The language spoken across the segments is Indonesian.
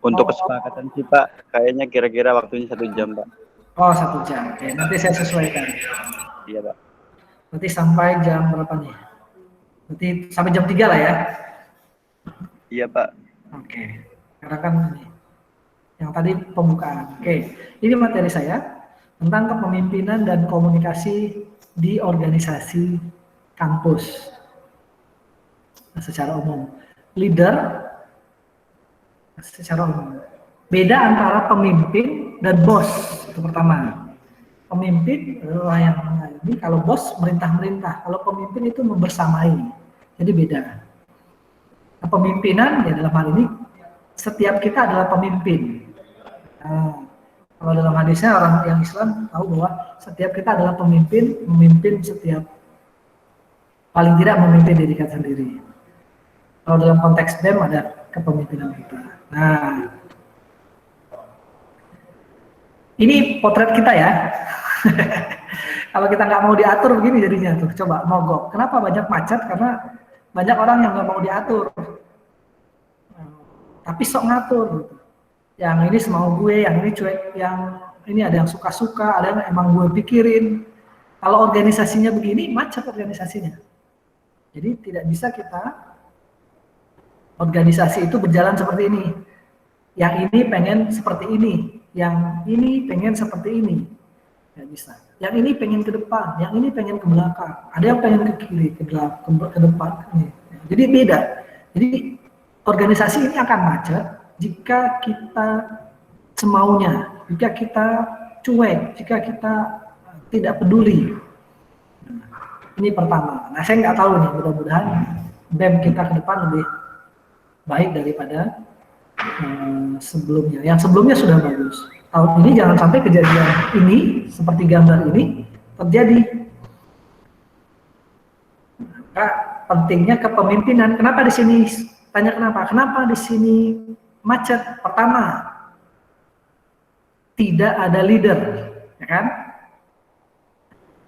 Untuk kesepakatan sih Pak, kayaknya kira-kira waktunya 1 jam Pak. Oh 1 jam, oke. Nanti saya sesuaikan. Iya Pak. Berarti sampai jam berapa nih? Berarti sampai jam 3 lah ya? Iya Pak. Oke, karena kan ini yang tadi pembukaan. Oke, ini materi saya tentang kepemimpinan dan komunikasi di organisasi kampus secara umum. Leader secara umum. Beda antara pemimpin dan bos, itu pertama. Pemimpin adalah yang ini, kalau bos merintah-merintah, kalau pemimpin itu membersamai, jadi beda. Kepemimpinan ya dalam hal ini setiap kita adalah pemimpin. Nah, kalau dalam hadisnya orang yang Islam tahu bahwa setiap kita adalah pemimpin, memimpin setiap, paling tidak memimpin diri kita sendiri. Kalau dalam konteks BEM ada kepemimpinan kita. Nah, ini potret kita ya. Kalau kita nggak mau diatur begini jadinya tuh, coba mogok. Kenapa banyak macet? Karena banyak orang yang nggak mau diatur, tapi sok ngatur. Gitu. Yang ini semau gue, yang ini cuek, yang ini ada yang suka-suka, ada yang emang gue pikirin. Kalau organisasinya begini, macet organisasinya. Jadi tidak bisa kita organisasi itu berjalan seperti ini. Yang ini pengen seperti ini, yang ini pengen seperti ini. Nggak bisa. Yang ini pengen ke depan, yang ini pengen ke belakang. Ada yang pengen ke kiri, ke depan. Jadi beda. Jadi organisasi ini akan macet jika kita semaunya, jika kita cuek, jika kita tidak peduli. Ini pertama. Nah, saya nggak tahu nih, mudah-mudahan BEM kita ke depan lebih baik daripada sebelumnya. Yang sebelumnya sudah bagus. Tahun ini jangan sampai kejadian ini seperti gambar ini terjadi. Maka pentingnya kepemimpinan. Kenapa di sini? Tanya kenapa? Kenapa di sini macet? Pertama, tidak ada leader, ya kan?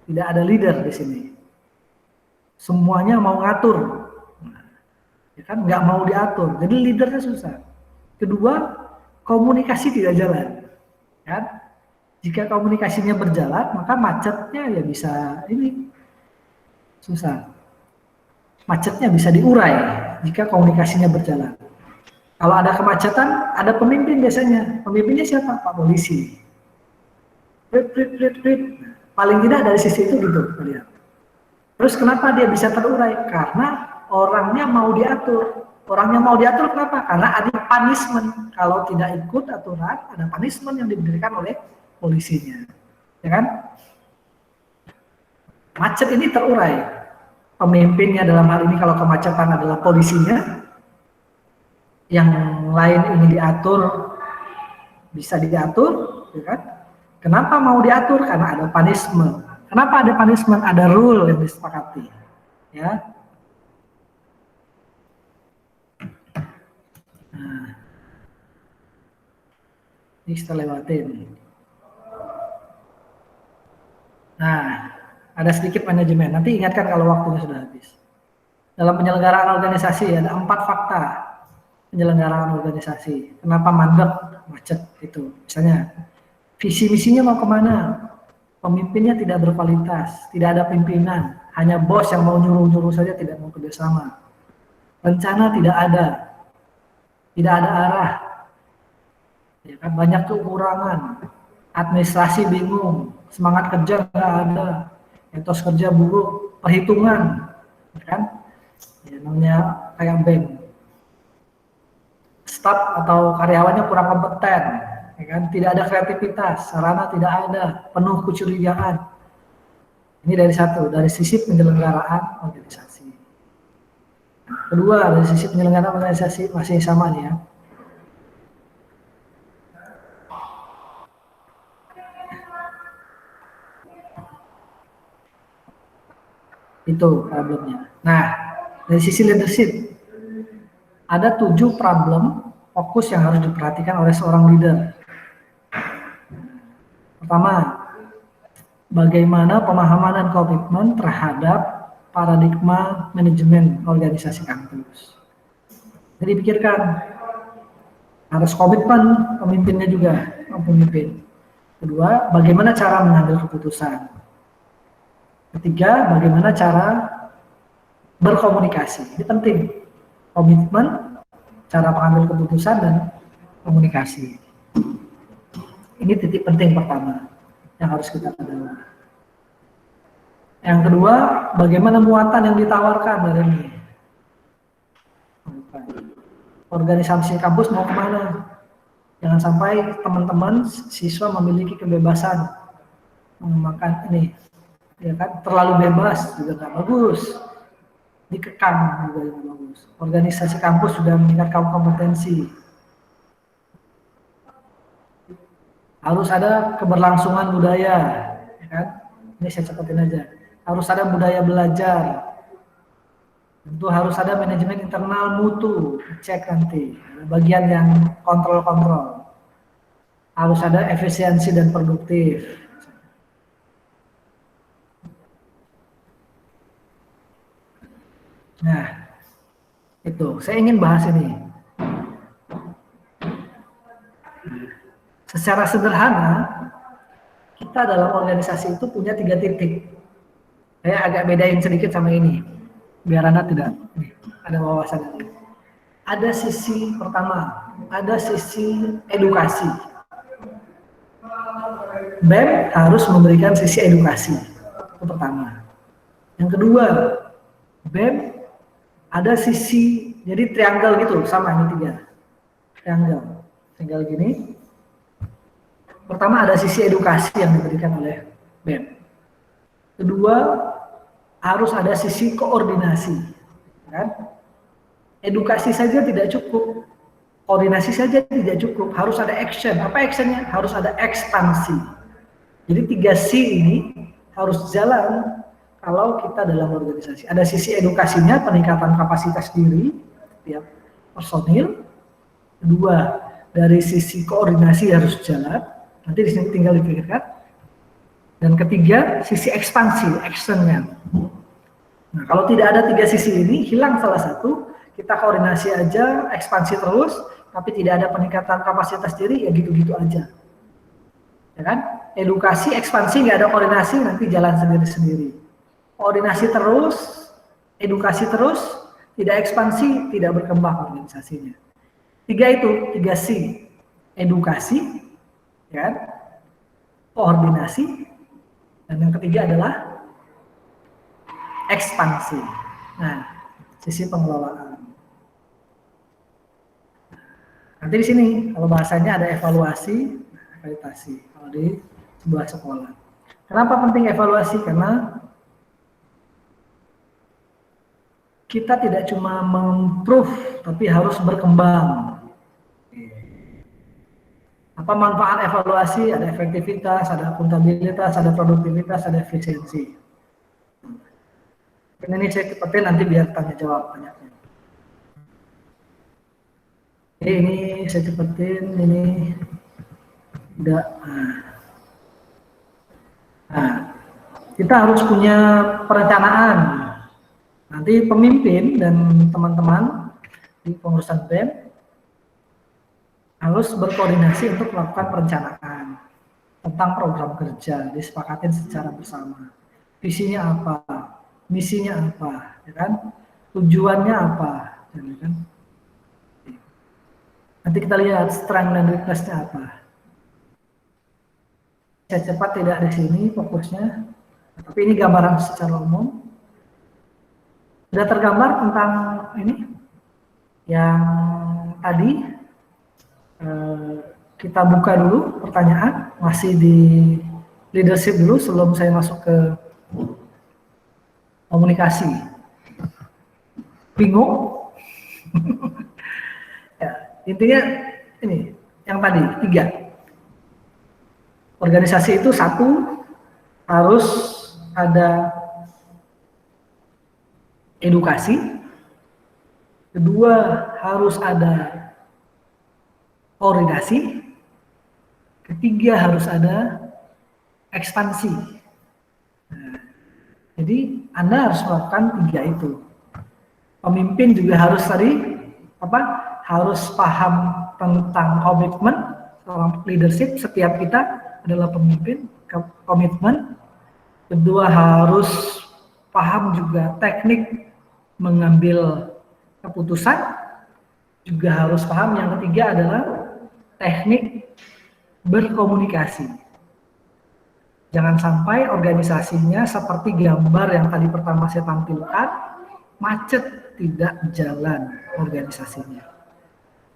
Tidak ada leader di sini. Semuanya mau ngatur, ya kan? Nggak mau diatur. Jadi leadernya susah. Kedua, komunikasi tidak jalan. Kan? Jika komunikasinya berjalan, maka macetnya ya bisa ini susah. Macetnya bisa diurai jika komunikasinya berjalan. Kalau ada kemacetan, ada pemimpin biasanya. Pemimpinnya siapa? Pak Polisi. Paling tidak dari sisi itu gitu, lihat. Terus kenapa dia bisa terurai? Karena orangnya mau diatur. Orangnya mau diatur kenapa? Karena ada punishment. Kalau tidak ikut aturan, ada punishment yang diberikan oleh polisinya. Ya kan? Macet ini terurai. Pemimpinnya dalam hal ini kalau kemacetan adalah polisinya. Yang lain ini diatur, bisa diatur. Ya kan? Kenapa mau diatur? Karena ada punishment. Kenapa ada punishment? Ada rule yang disepakati. Ya. Ini kita lewatin. Nah, ada sedikit manajemen. Nanti ingatkan kalau waktunya sudah habis. Dalam penyelenggaraan organisasi ada 4 fakta penyelenggaraan organisasi. Kenapa mandek, macet itu. Misalnya, visi misinya mau kemana? Pemimpinnya tidak berkualitas, tidak ada pimpinan, hanya bos yang mau nyuruh-nyuruh saja, tidak mau kerjasama. Rencana tidak ada arah. Ya kan, banyak kekurangan, administrasi bingung, semangat kerja nggak ada, etos kerja buruk, perhitungan, ya kan? Ya, namanya kayak BEM. Staf atau karyawannya kurang kompeten, ya kan? Tidak ada kreativitas, sarana tidak ada, penuh kecurigaan. Ini dari sisi penyelenggaraan organisasi. Kedua, dari sisi penyelenggaraan organisasi masih sama nih ya. Itu problemnya. Nah, dari sisi leadership, ada 7 problem fokus yang harus diperhatikan oleh seorang leader. Pertama, bagaimana pemahaman dan komitmen terhadap paradigma manajemen organisasi kampus. Jadi pikirkan, Harus komitmen pemimpinnya juga, pemimpin. Kedua, bagaimana cara mengambil keputusan. Ketiga, bagaimana cara berkomunikasi. Ini penting. Komitmen, cara mengambil keputusan, dan komunikasi. Ini titik penting pertama yang harus kita pegang. Yang kedua, bagaimana muatan yang ditawarkan dari ini. Organisasi kampus mau kemana? Jangan sampai teman-teman siswa memiliki kebebasan mengembangkan ini, ya kan? Terlalu bebas juga nggak bagus, dikekang juga nggak bagus. Organisasi kampus sudah meningkatkan kompetensi, harus ada keberlangsungan budaya, ya kan? Ini saya capatin aja. Harus ada budaya belajar. Tentu harus ada manajemen internal mutu, cek nanti. Bagian yang kontrol-kontrol. Harus ada efisiensi dan produktif. Nah, itu. Saya ingin bahas ini. Secara sederhana, kita dalam organisasi itu punya 3 titik. Saya agak bedain sedikit sama ini, biar Anda tidak ada wawasan ini. Ada sisi pertama, ada sisi edukasi. BEM harus memberikan sisi edukasi, itu pertama. Yang kedua, BEM ada sisi, jadi triangle gitu, sama ini 3. Triangle gini. Pertama ada sisi edukasi yang diberikan oleh BEM. Kedua, harus ada sisi koordinasi. Kan? Edukasi saja tidak cukup, koordinasi saja tidak cukup, harus ada action. Apa actionnya? Harus ada ekspansi. Jadi 3C ini harus jalan kalau kita dalam organisasi. Ada sisi edukasinya, peningkatan kapasitas diri tiap personil. Kedua, dari sisi koordinasi harus jalan. Nanti di sini tinggal dipikirkan. Dan ketiga, sisi ekspansi, actionnya. Nah, kalau tidak ada 3 sisi ini, hilang salah satu, kita koordinasi aja, ekspansi terus, tapi tidak ada peningkatan kapasitas diri, ya gitu-gitu aja. Ya kan? Edukasi, ekspansi, nggak ada koordinasi, nanti jalan sendiri-sendiri. Koordinasi terus, edukasi terus, tidak ekspansi, tidak berkembang organisasinya. 3 itu, 3C. Edukasi, ya, koordinasi, dan yang ketiga adalah ekspansi. Nah, sisi pengelolaan. Nanti di sini kalau bahasanya ada evaluasi, akreditasi. Kalau di sebuah sekolah. Kenapa penting evaluasi? Karena kita tidak cuma memprove, tapi harus berkembang. Apa manfaat evaluasi? Ada efektivitas, ada akuntabilitas, ada produktivitas, ada efisiensi. Ini saya cepetin nanti biar tanya jawab banyaknya. Ini saya cepetin, ini udah. Nah, kita harus punya perencanaan. Nanti pemimpin dan teman-teman di pengurusan BEM harus berkoordinasi untuk melakukan perencanaan tentang program kerja, disepakatin secara bersama. Visinya apa, misinya apa, ya kan? Tujuannya apa, ya kan? Nanti kita lihat strength dan weakness-nya apa. Saya cepat tidak di sini fokusnya, tapi ini gambaran secara umum. Sudah tergambar tentang ini yang tadi. Kita buka dulu pertanyaan, masih di leadership dulu sebelum saya masuk ke komunikasi. Bingung? Ya, intinya ini, yang tadi, 3. Organisasi itu 1, harus ada edukasi. Kedua, harus ada koordinasi. Ketiga, harus ada ekspansi. Nah, jadi Anda harus melakukan 3 itu. Pemimpin juga harus harus paham tentang komitmen, seorang leadership, setiap kita adalah pemimpin, komitmen. Kedua, harus paham juga teknik mengambil keputusan, juga harus paham. Yang ketiga adalah teknik berkomunikasi. Jangan sampai organisasinya seperti gambar yang tadi pertama saya tampilkan, macet, tidak jalan organisasinya.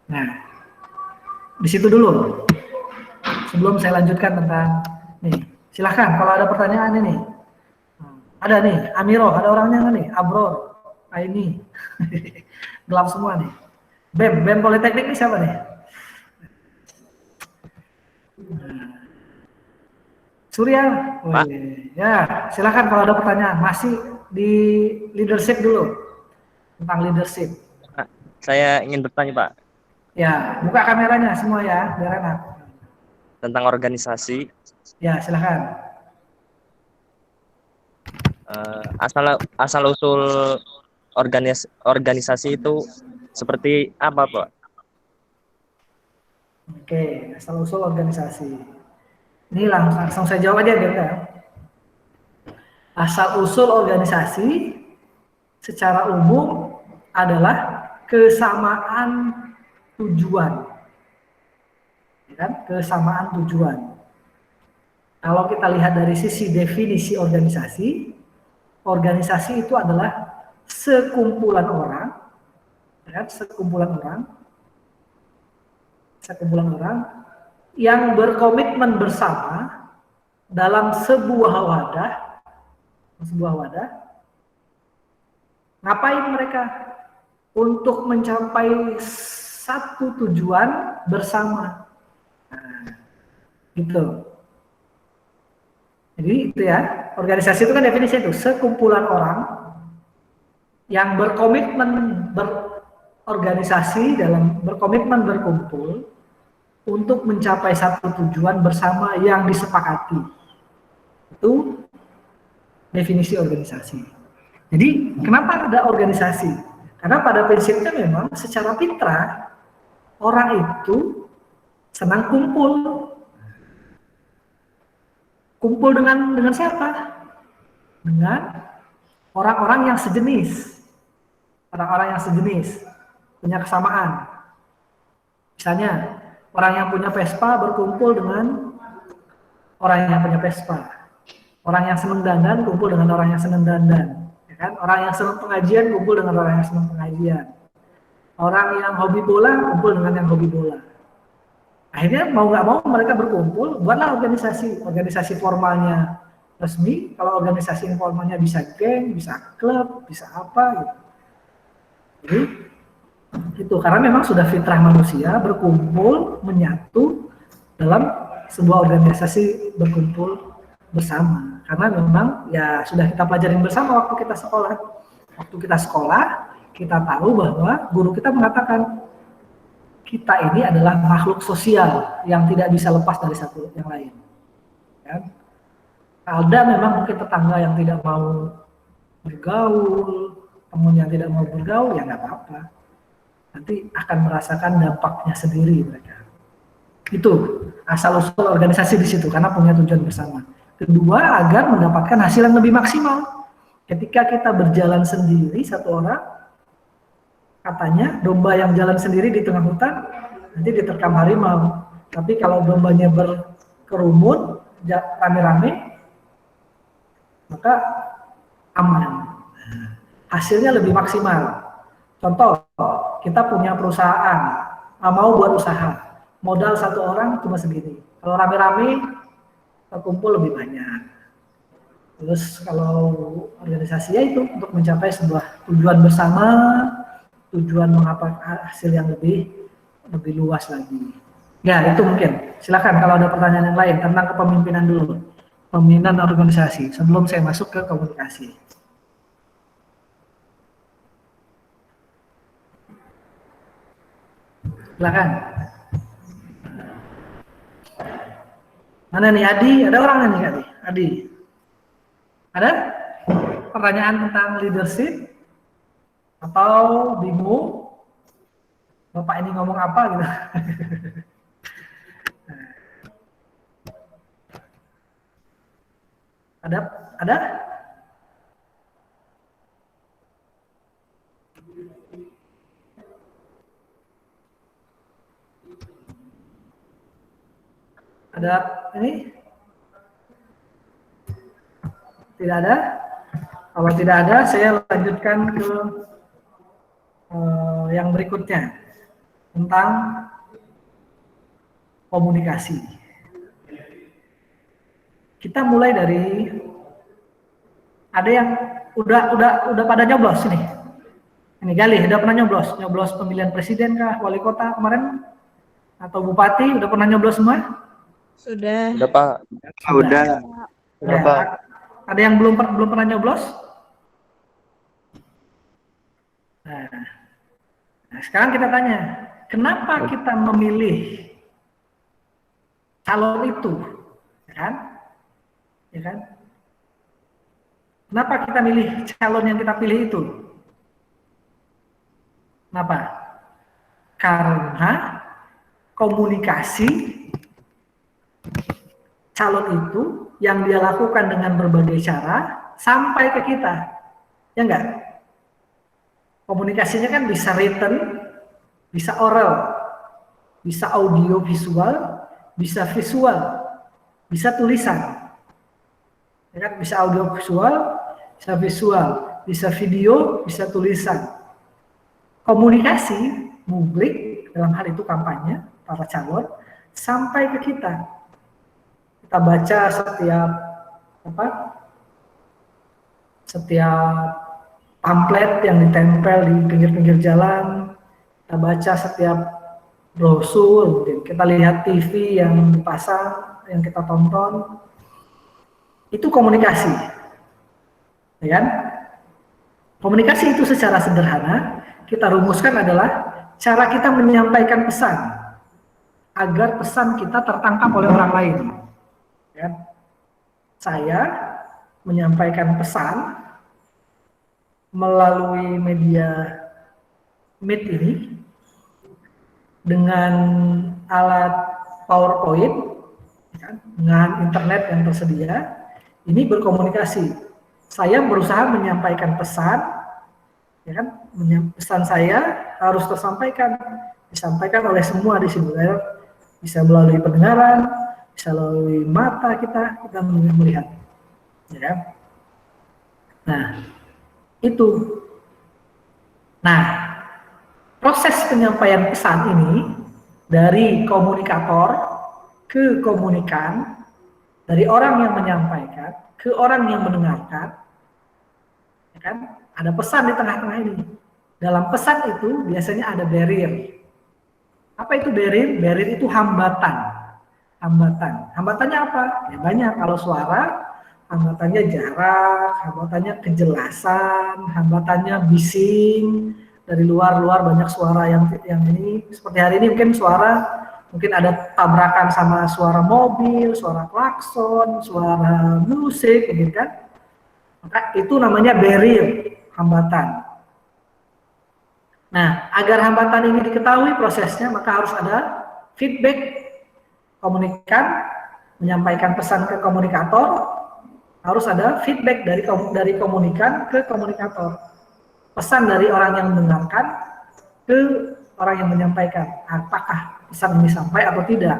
Nah, di situ dulu. Sebelum saya lanjutkan tentang nih, silahkan kalau ada pertanyaan ini. Ada nih, Amiro, ada orangnya nggak nih? Abror, Aini, gelap semua nih. BEM Politeknik ini siapa nih? Surya, ya silahkan kalau ada pertanyaan. Masih di leadership dulu, tentang leadership. Saya ingin bertanya, Pak. Ya, buka kameranya semua ya, biar enak. Tentang organisasi. Ya, silahkan. Asal usul organisasi itu seperti apa, Pak? Oke, asal usul organisasi. Ini langsung saya jawab aja biar enggak. Asal usul organisasi secara umum adalah kesamaan tujuan. Ya kan? Kesamaan tujuan. Kalau kita lihat dari sisi definisi organisasi, organisasi itu adalah sekumpulan orang, ya, sekumpulan orang yang berkomitmen bersama dalam sebuah wadah. Ngapain mereka? Untuk mencapai satu tujuan bersama. Nah, gitu. Jadi itu ya, organisasi itu kan definisi itu sekumpulan orang yang berkomitmen berorganisasi dalam berkomitmen berkumpul untuk mencapai satu tujuan bersama yang disepakati. Itu definisi organisasi. Jadi kenapa ada organisasi? Karena pada prinsipnya memang secara fitrah orang itu senang kumpul. Kumpul dengan siapa? Dengan orang-orang yang sejenis. Orang-orang yang sejenis, punya kesamaan. Misalnya, orang yang punya Vespa berkumpul dengan orang yang punya Vespa. Orang yang senang dandan kumpul dengan orang yang senang dandan. Ya kan? Orang yang senang pengajian kumpul dengan orang yang senang pengajian. Orang yang hobi bola kumpul dengan yang hobi bola. Akhirnya mau nggak mau mereka berkumpul, buatlah organisasi formalnya resmi. Kalau organisasi informalnya bisa geng, bisa klub, bisa apa gitu. Jadi itu karena memang sudah fitrah manusia berkumpul, menyatu dalam sebuah organisasi, berkumpul bersama. Karena memang ya sudah kita pelajarin bersama waktu kita sekolah. Waktu kita sekolah, kita tahu bahwa guru kita mengatakan kita ini adalah makhluk sosial yang tidak bisa lepas dari satu yang lain. Ya. Ada memang mungkin tetangga yang tidak mau bergaul, teman yang tidak mau bergaul, ya nggak apa-apa. Nanti akan merasakan dampaknya sendiri mereka. Itu asal-usul organisasi di situ, karena punya tujuan bersama. Kedua, agar mendapatkan hasil yang lebih maksimal. Ketika kita berjalan sendiri, satu orang, katanya domba yang jalan sendiri di tengah hutan nanti diterkam harimau. Tapi kalau dombanya berkerumun, rame-rame, maka aman. Hasilnya lebih maksimal. Contoh, kita punya perusahaan, mau buat usaha, modal satu orang cuma segini. Kalau rame-rame, terkumpul lebih banyak. Terus kalau organisasinya itu untuk mencapai sebuah tujuan bersama, tujuan mengapa hasil yang lebih luas lagi. Ya, itu mungkin. Silakan kalau ada pertanyaan yang lain tentang kepemimpinan dulu. Pemimpinan organisasi sebelum saya masuk ke komunikasi. Silakan. Mana nih Adi? Ada orang nih Adi? Adi. Ada pertanyaan tentang leadership? Atau bingung? Bapak ini ngomong apa gitu. Ada? Ada? Ada ini? Tidak ada? Kalau tidak ada, saya lanjutkan ke yang berikutnya tentang komunikasi. Kita mulai dari ada yang udah pada nyoblos ini. Ini Galih udah pernah nyoblos pemilihan presiden kah, wali kota kemarin atau bupati udah pernah nyoblos semua? Sudah. Udah Pak. Udah. Ya, Pak. ada yang belum pernah nyoblos? Nah, sekarang kita tanya, kenapa kita memilih calon itu, ya kan? Ya kan? Kenapa kita milih calon yang kita pilih itu? Kenapa? Karena komunikasi calon itu yang dia lakukan dengan berbagai cara sampai ke kita, ya enggak? Komunikasinya kan bisa written, bisa oral, bisa audio visual, bisa visual, bisa tulisan. Ya kan? Bisa audio visual, bisa video, bisa tulisan. Komunikasi publik dalam hal itu kampanye para calon sampai ke kita. Kita baca setiap pamflet yang ditempel di pinggir-pinggir jalan, kita baca setiap brosur, kita lihat TV yang dipasang, yang kita tonton, itu komunikasi, ya kan? Komunikasi itu secara sederhana kita rumuskan adalah cara kita menyampaikan pesan agar pesan kita tertangkap oleh orang lain. Ya. Saya menyampaikan pesan melalui media Meet ini dengan alat PowerPoint, ya, dengan internet yang tersedia, ini berkomunikasi. Saya berusaha menyampaikan pesan, ya kan? Pesan saya harus disampaikan oleh semua di sini, bisa melalui pendengaran, bisa melalui mata kita melihat, ya kan? Nah, itu. Nah, proses penyampaian pesan ini dari komunikator ke komunikan, dari orang yang menyampaikan ke orang yang mendengarkan, ya kan? Ada pesan di tengah-tengah ini. Dalam pesan itu biasanya ada barrier. Apa itu barrier? Barrier itu hambatan. Hambatannya apa? Ya banyak. Kalau suara, hambatannya jarak, hambatannya kejelasan, hambatannya bising. Dari luar banyak suara yang ini. Seperti hari ini mungkin ada tabrakan sama suara mobil, suara klakson, suara musik, gitu kan? Maka itu namanya barrier, hambatan. Nah, agar hambatan ini diketahui prosesnya, maka harus ada feedback. Komunikan menyampaikan pesan ke komunikator, harus ada feedback dari komunikan ke komunikator. Pesan dari orang yang mendengarkan ke orang yang menyampaikan, apakah pesan ini sampai atau tidak.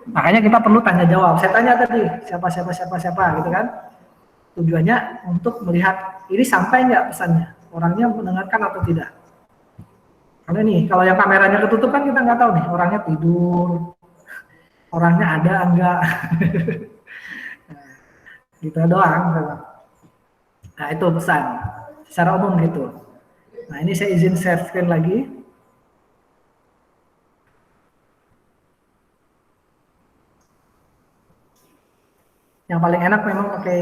Makanya kita perlu tanya jawab. Saya tanya tadi, siapa gitu kan. Tujuannya untuk melihat ini sampai nggak pesannya, orangnya mendengarkan atau tidak. Karena nih, kalau yang kameranya ketutup kan kita nggak tahu nih, orangnya tidur, orangnya ada enggak. Gitu doang. Nah, itu pesan secara umum gitu. Nah, ini saya izin share screen lagi. Yang paling enak memang pakai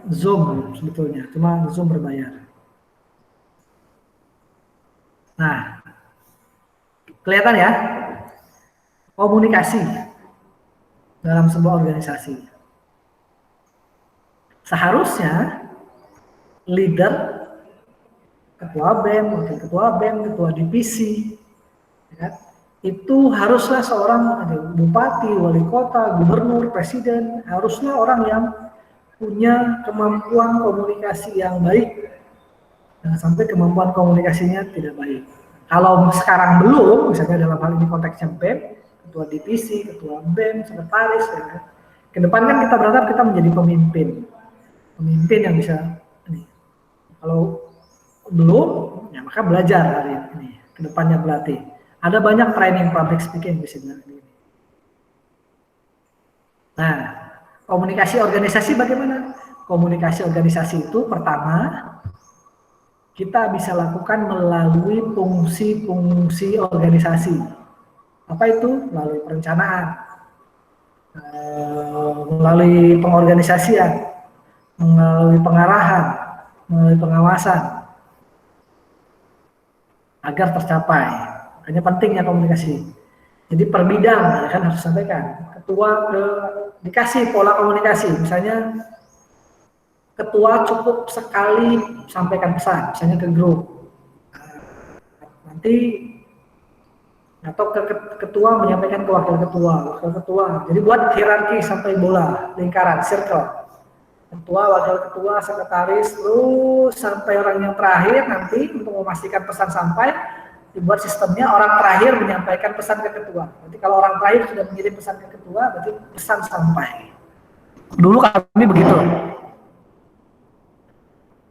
Zoom sebetulnya, cuma Zoom berbayar. Nah, kelihatan ya, komunikasi dalam sebuah organisasi. Seharusnya leader, ketua BEM, wakil ketua BEM, ketua divisi, ya kan? Itu haruslah seorang bupati, wali kota, gubernur, presiden, haruslah orang yang punya kemampuan komunikasi yang baik. Jangan sampai kemampuan komunikasinya tidak baik. Kalau sekarang belum, misalnya dalam hal ini konteksnya BEM, ketua divisi, ketua BEM, sekretaris, ya kan? Ke depan kan kita berharap kita menjadi pemimpin yang bisa ini. Kalau belum, ya maka belajar hari ini, ke depannya berlatih. Ada banyak training public speaking di sini. Nah, komunikasi organisasi bagaimana? Komunikasi organisasi itu pertama kita bisa lakukan melalui fungsi-fungsi organisasi. Apa itu? Melalui perencanaan, melalui pengorganisasian, melalui pengarahan, melalui pengawasan, agar tercapai. Makanya pentingnya komunikasi. Jadi per bidang ya kan harus sampaikan. Ketua dikasih pola komunikasi, misalnya ketua cukup sekali sampaikan pesan, misalnya ke grup. Nanti atau ketua menyampaikan ke wakil ketua. Jadi buat hierarki sampai bola, lingkaran, circle. Ketua, wakil ketua, sekretaris, terus sampai orang yang terakhir nanti untuk memastikan pesan sampai, dibuat sistemnya orang terakhir menyampaikan pesan ke ketua. Nanti kalau orang terakhir sudah mengirim pesan ke ketua, berarti pesan sampai. Dulu kami begitu.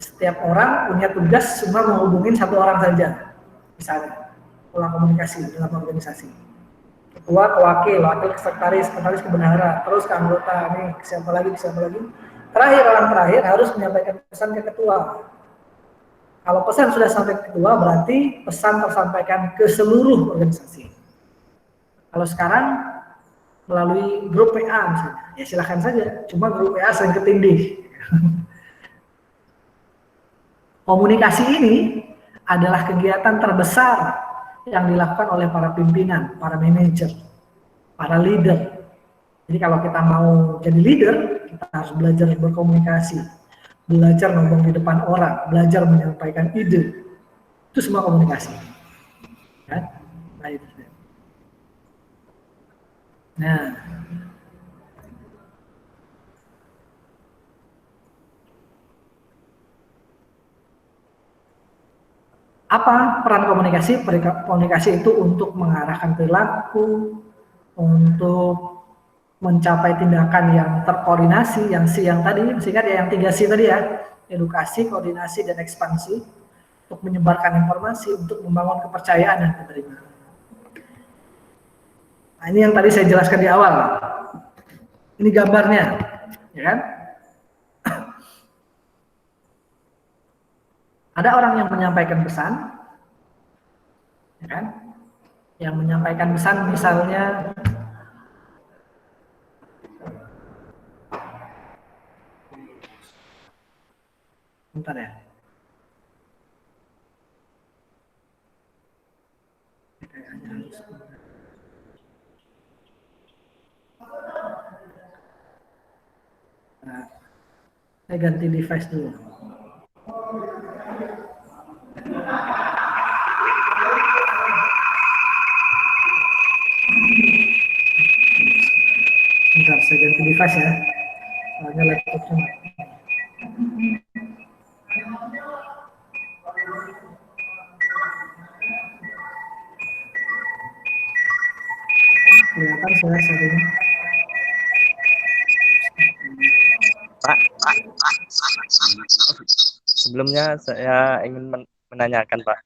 Setiap orang punya tugas cuma menghubungin satu orang saja, misalnya pola komunikasi dalam organisasi. Ketua ke wakil ke sekretaris ke bendahara, terus ke anggota, nih siapa lagi. Terakhir orang terakhir harus menyampaikan pesan ke ketua. Kalau pesan sudah sampai ke ketua, berarti pesan tersampaikan ke seluruh organisasi. Kalau sekarang melalui grup PA misalnya, ya silahkan saja. Cuma grup PA sering ketindih. Komunikasi ini adalah kegiatan terbesar yang dilakukan oleh para pimpinan, para manajer, para leader. Jadi kalau kita mau jadi leader, kita harus belajar berkomunikasi, belajar ngomong di depan orang, belajar menyampaikan ide. Itu semua komunikasi. Ya? Nah, apa peran komunikasi? Komunikasi itu untuk mengarahkan perilaku, untuk mencapai tindakan yang terkoordinasi, yang C yang tadi, masih ingat ya yang 3C tadi ya, edukasi, koordinasi, dan ekspansi, untuk menyebarkan informasi, untuk membangun kepercayaan dan penerimaan. Nah, ini yang tadi saya jelaskan di awal. Ini gambarnya, ya kan? Ada orang yang menyampaikan pesan, ya kan? Yang menyampaikan pesan misalnya bentar ya. Nah, saya ganti device dulu. Bentar, saya ganti device ya. Soalnya laptopnya. Kelihatan saya sering. Pak, sebelumnya saya ingin menanyakan, Pak.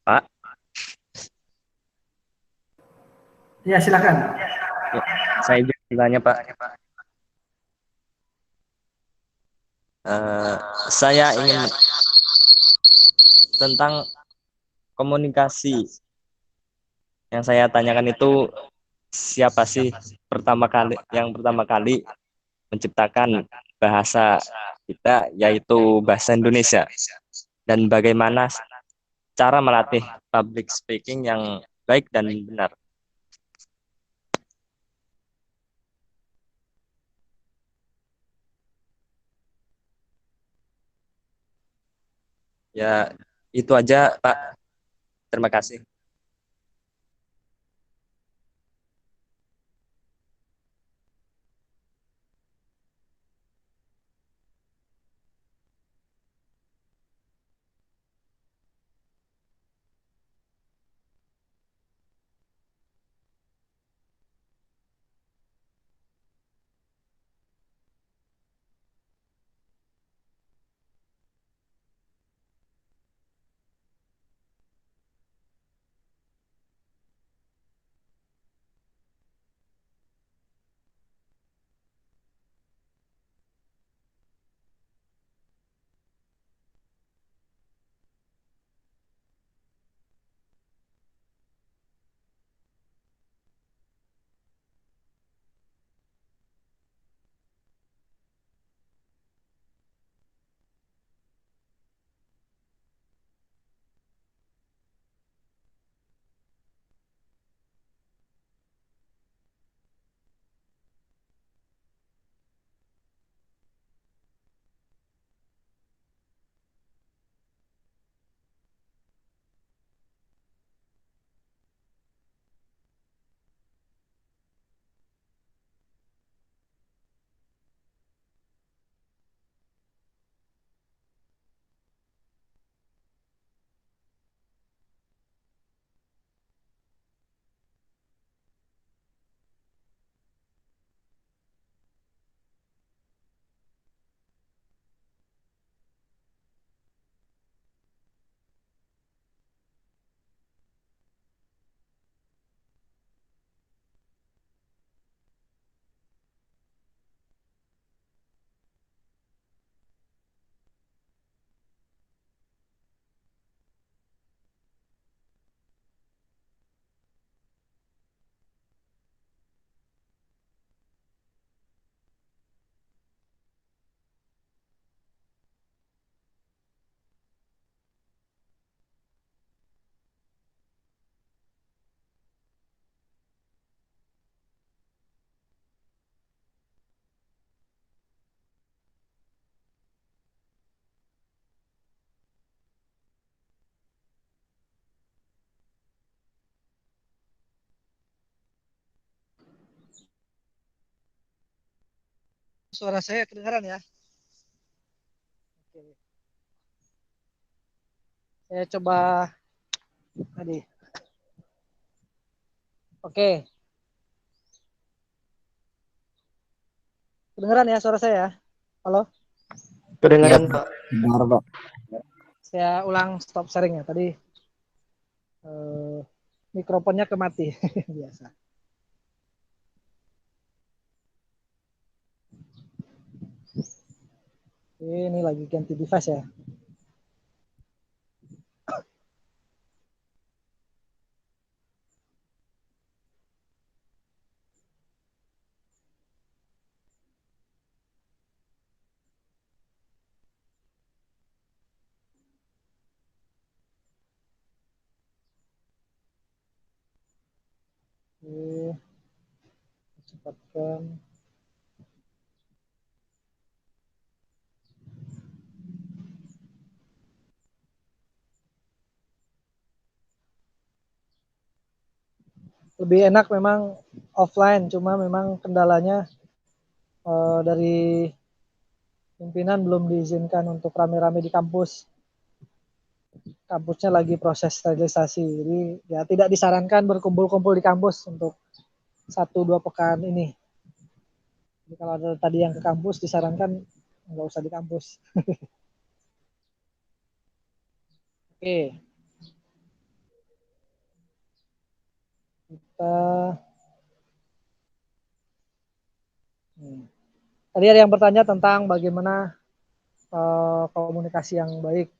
Pak, Ya, silakan. ya, saya izin bertanya, Pak. Saya ingin tentang komunikasi Yang saya tanyakan itu siapa sih yang pertama kali menciptakan bahasa kita, yaitu bahasa Indonesia, dan bagaimana cara melatih public speaking yang baik dan benar. Ya, itu aja, Pak. Terima kasih. Suara saya kedengaran ya? Oke. Saya coba tadi. Oke. Kedengaran ya suara saya? Halo? Kedengaran, Iya, Pak. benar, Pak. Saya ulang stop sharing ya. Tadi mikrofonnya kemati. Biasa. Ini lagi ganti device ya. Oke. Cepatkan. Lebih enak memang offline, cuma memang kendalanya dari pimpinan belum diizinkan untuk rame-rame di kampus. Kampusnya lagi proses sterilisasi, jadi ya tidak disarankan berkumpul-kumpul di kampus untuk 1-2 pekan ini. Jadi kalau ada tadi yang ke kampus disarankan nggak usah di kampus. Oke, kita tadi ada yang bertanya tentang bagaimana komunikasi yang baik,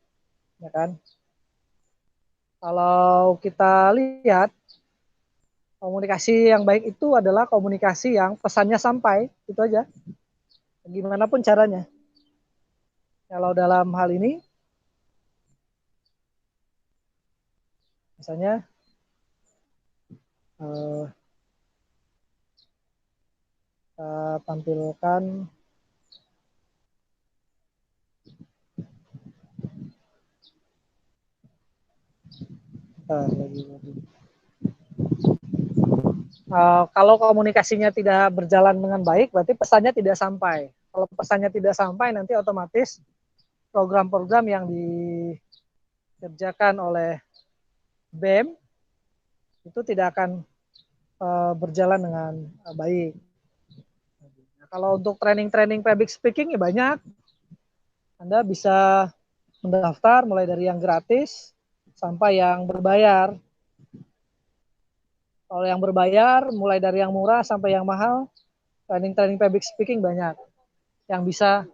ya kan? Kalau kita lihat Komunikasi yang baik itu adalah komunikasi yang pesannya sampai, itu aja. Gimana pun caranya. Kalau dalam hal ini, misalnya tampilkan kalau komunikasinya tidak berjalan dengan baik, berarti pesannya tidak sampai. Kalau pesannya tidak sampai, nanti otomatis program-program yang dikerjakan oleh BEM itu tidak akan berjalan dengan baik. Nah, kalau untuk training-training public speaking ya banyak. Anda bisa mendaftar mulai dari yang gratis sampai yang berbayar. Kalau yang berbayar, mulai dari yang murah sampai yang mahal, training-training public speaking banyak yang bisa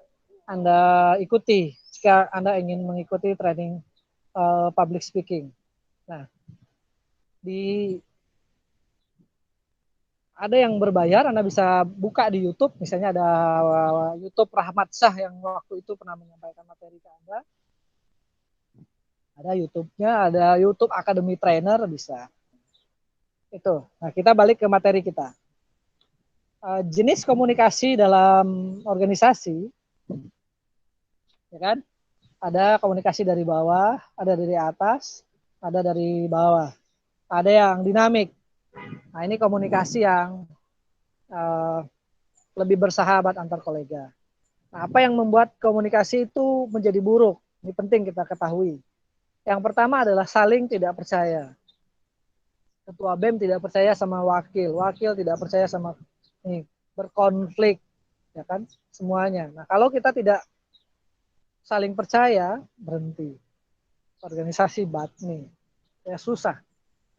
Anda ikuti jika Anda ingin mengikuti training public speaking. Nah, ada yang berbayar, Anda bisa buka di YouTube, misalnya ada YouTube Rahmat Shah yang waktu itu pernah menyampaikan materi ke Anda. Ada YouTube-nya, ada YouTube Academy Trainer, bisa. Itu. Nah, kita balik ke materi kita. Jenis komunikasi dalam organisasi, ya kan? Ada komunikasi dari bawah, ada dari atas, ada dari bawah. Ada yang dinamik. Nah, ini komunikasi yang lebih bersahabat antar kolega. Nah, apa yang membuat komunikasi itu menjadi buruk? Ini penting kita ketahui. Yang pertama adalah saling tidak percaya. Ketua BEM tidak percaya sama wakil, wakil tidak percaya sama ini, berkonflik, ya kan? Semuanya. Nah, kalau kita tidak saling percaya, berhenti. Organisasi batni. Ya susah.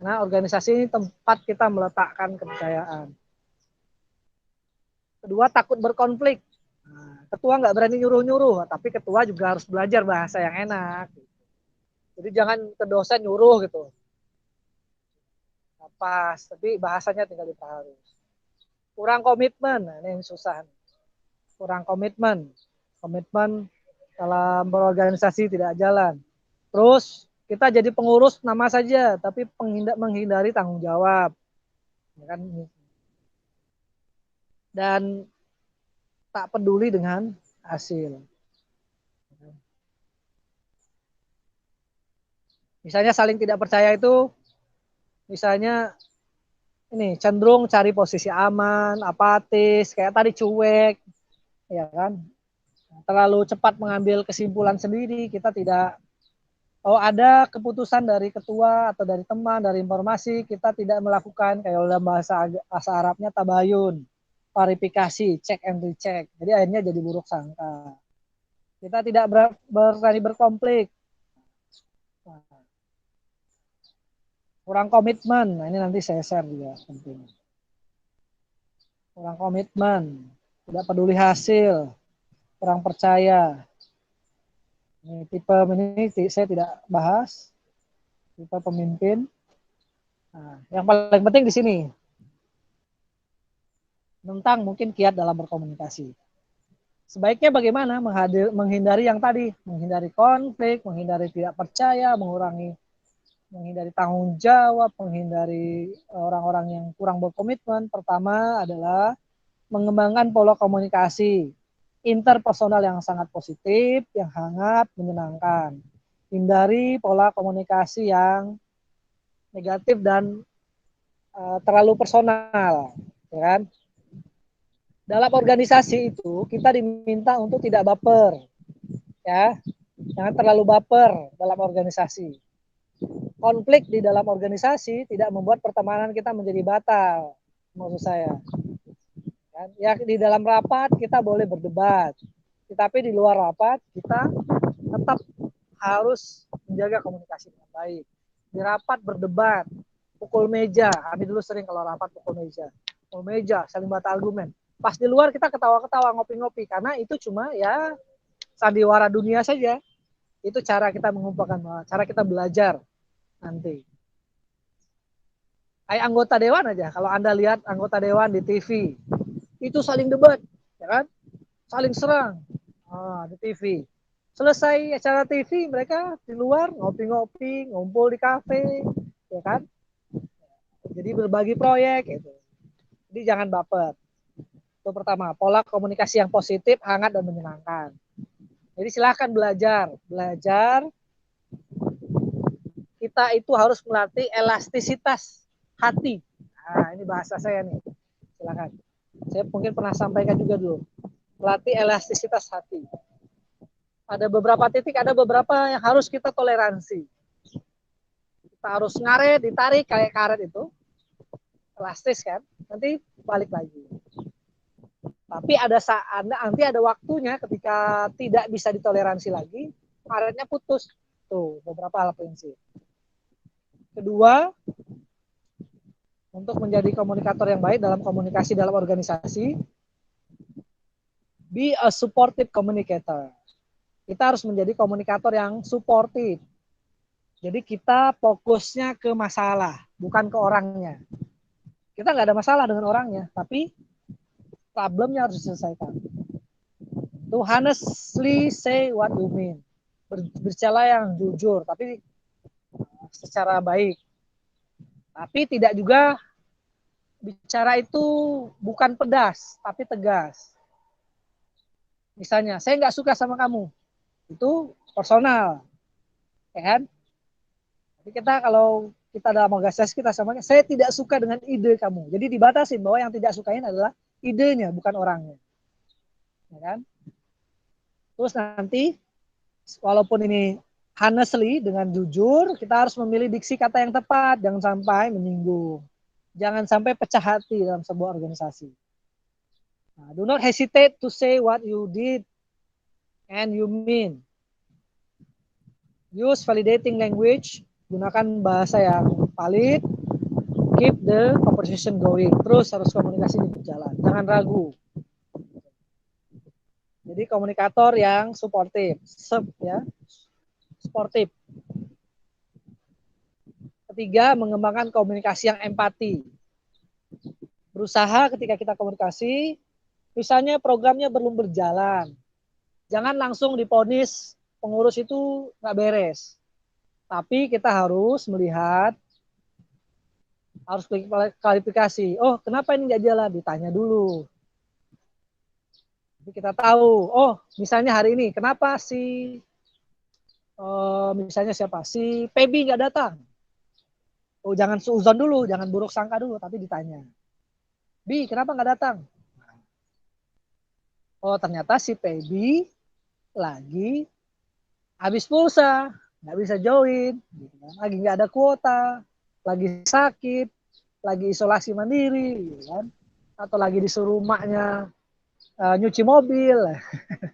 Nah, organisasi ini tempat kita meletakkan kepercayaan. Kedua, takut berkonflik. Nah, ketua nggak berani nyuruh-nyuruh, tapi ketua juga harus belajar bahasa yang enak. Jadi jangan ke dosen nyuruh gitu. Pas, tapi bahasanya tinggal diperhalus. Kurang komitmen, nah, ini yang susah. Kurang komitmen dalam berorganisasi tidak jalan. Terus kita jadi pengurus nama saja, tapi menghindari tanggung jawab, ya kan? Dan tak peduli dengan hasil. Misalnya saling tidak percaya itu, misalnya ini cenderung cari posisi aman, apatis, kayak tadi cuek, ya kan? Terlalu cepat mengambil kesimpulan sendiri, kita tidak, ada keputusan dari ketua atau dari teman, dari informasi, kita tidak melakukan kayak dalam bahasa Arabnya tabayun, verifikasi, check and recheck. Jadi akhirnya jadi buruk sangka. Kita tidak berani berkonflik. Kurang komitmen, nah ini nanti saya share juga penting. Kurang komitmen, tidak peduli hasil, kurang percaya. Ini tipe ini saya tidak bahas, tipe pemimpin. Nah, yang paling penting di sini tentang mungkin kiat dalam berkomunikasi. Sebaiknya bagaimana menghindari yang tadi, menghindari konflik, menghindari tidak percaya, menghindari tanggung jawab, menghindari orang-orang yang kurang berkomitmen. Pertama adalah mengembangkan pola komunikasi interpersonal yang sangat positif, yang hangat, menyenangkan. Hindari pola komunikasi yang negatif dan terlalu personal, ya kan? Dalam organisasi itu kita diminta untuk tidak baper, ya, jangan terlalu baper dalam organisasi. Konflik di dalam organisasi tidak membuat pertemanan kita menjadi batal, maksud saya. Ya, di dalam rapat kita boleh berdebat, tetapi di luar rapat kita tetap harus menjaga komunikasi dengan baik. Di rapat berdebat, pukul meja. Kami dulu sering kalau rapat pukul meja, saling bata argumen. Pas di luar kita ketawa-ketawa, ngopi-ngopi, karena itu cuma ya sandiwara dunia saja. Itu cara kita mengumpulkan, cara kita belajar nanti. Kayak anggota dewan aja, kalau Anda lihat anggota dewan di TV, itu saling debat, ya kan? Saling serang di TV. Selesai acara TV, mereka di luar ngopi-ngopi, ngumpul di kafe, ya kan? Jadi berbagi proyek, gitu. Jadi jangan baper. Itu pertama, pola komunikasi yang positif, hangat, dan menyenangkan. Jadi silahkan belajar. Belajar, kita itu harus melatih elastisitas hati. Nah, ini bahasa saya nih. Silakan. Saya mungkin pernah sampaikan juga dulu. Melatih elastisitas hati. Ada beberapa titik, ada beberapa yang harus kita toleransi. Kita harus ngaret, ditarik kayak karet itu. Elastis kan, nanti balik lagi. Tapi nanti ada waktunya ketika tidak bisa ditoleransi lagi, karetnya putus. Tuh, beberapa hal prinsip. Kedua, untuk menjadi komunikator yang baik dalam komunikasi dalam organisasi, be a supportive communicator. Kita harus menjadi komunikator yang supportive. Jadi kita fokusnya ke masalah, bukan ke orangnya. Kita nggak ada masalah dengan orangnya, tapi problemnya harus diselesaikan. To honestly say what you mean. Berbicara yang jujur, tapi secara baik. Tapi tidak juga bicara itu bukan pedas, tapi tegas. Misalnya, saya nggak suka sama kamu. Itu personal. Ya kan? Jadi kalau kita dalam organisasi kita sama, saya tidak suka dengan ide kamu. Jadi dibatasin bahwa yang tidak sukain adalah idenya, bukan orangnya. Ya kan? Terus nanti, walaupun ini honestly, dengan jujur, kita harus memilih diksi kata yang tepat, jangan sampai menyinggung. Jangan sampai pecah hati dalam sebuah organisasi. Nah, do not hesitate to say what you did and you mean. Use validating language, gunakan bahasa yang valid, keep the conversation going. Terus harus komunikasi berjalan, jangan ragu. Jadi komunikator yang suportif, sportif. Ketiga, mengembangkan komunikasi yang empati. Berusaha ketika kita komunikasi, misalnya programnya belum berjalan, jangan langsung diponis pengurus itu nggak beres. Tapi kita harus melihat, harus klarifikasi. Oh, kenapa ini nggak jalan? Ditanya dulu. Jadi kita tahu, oh misalnya hari ini, kenapa misalnya siapa? Si Pebi nggak datang. Oh, jangan suuzon dulu, jangan buruk sangka dulu, tapi ditanya. Bi, kenapa nggak datang? Oh, ternyata si Pebi lagi habis pulsa, nggak bisa join, gitu kan. Lagi nggak ada kuota, lagi sakit, lagi isolasi mandiri, gitu kan. Atau lagi disuruh maknya nyuci mobil,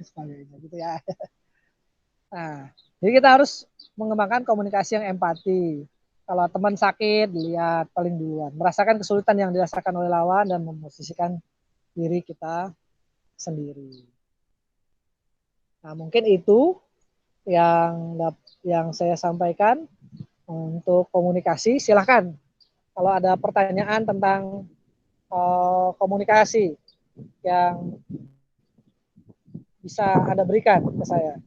sebagainya gitu ya. Nah, jadi kita harus mengembangkan komunikasi yang empati. Kalau teman sakit, dilihat paling duluan. Merasakan kesulitan yang dirasakan oleh lawan dan memposisikan diri kita sendiri. Nah, mungkin itu yang saya sampaikan untuk komunikasi. Silahkan kalau ada pertanyaan tentang komunikasi yang bisa Anda berikan ke saya.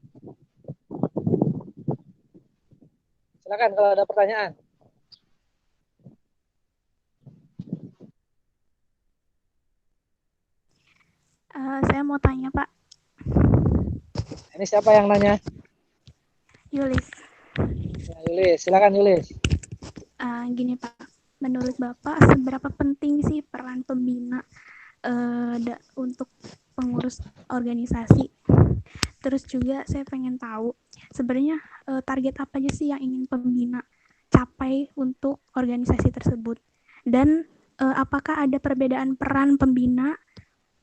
Silakan kalau ada pertanyaan. Saya mau tanya, Pak. Ini siapa yang nanya? Yulis. Ya, Yulis, silakan Yulis. Gini, Pak. Menurut Bapak, seberapa penting sih peran pembina untuk pengurus organisasi? Terus juga saya pengen tahu, sebenarnya target apa aja sih yang ingin pembina capai untuk organisasi tersebut? Dan apakah ada perbedaan peran pembina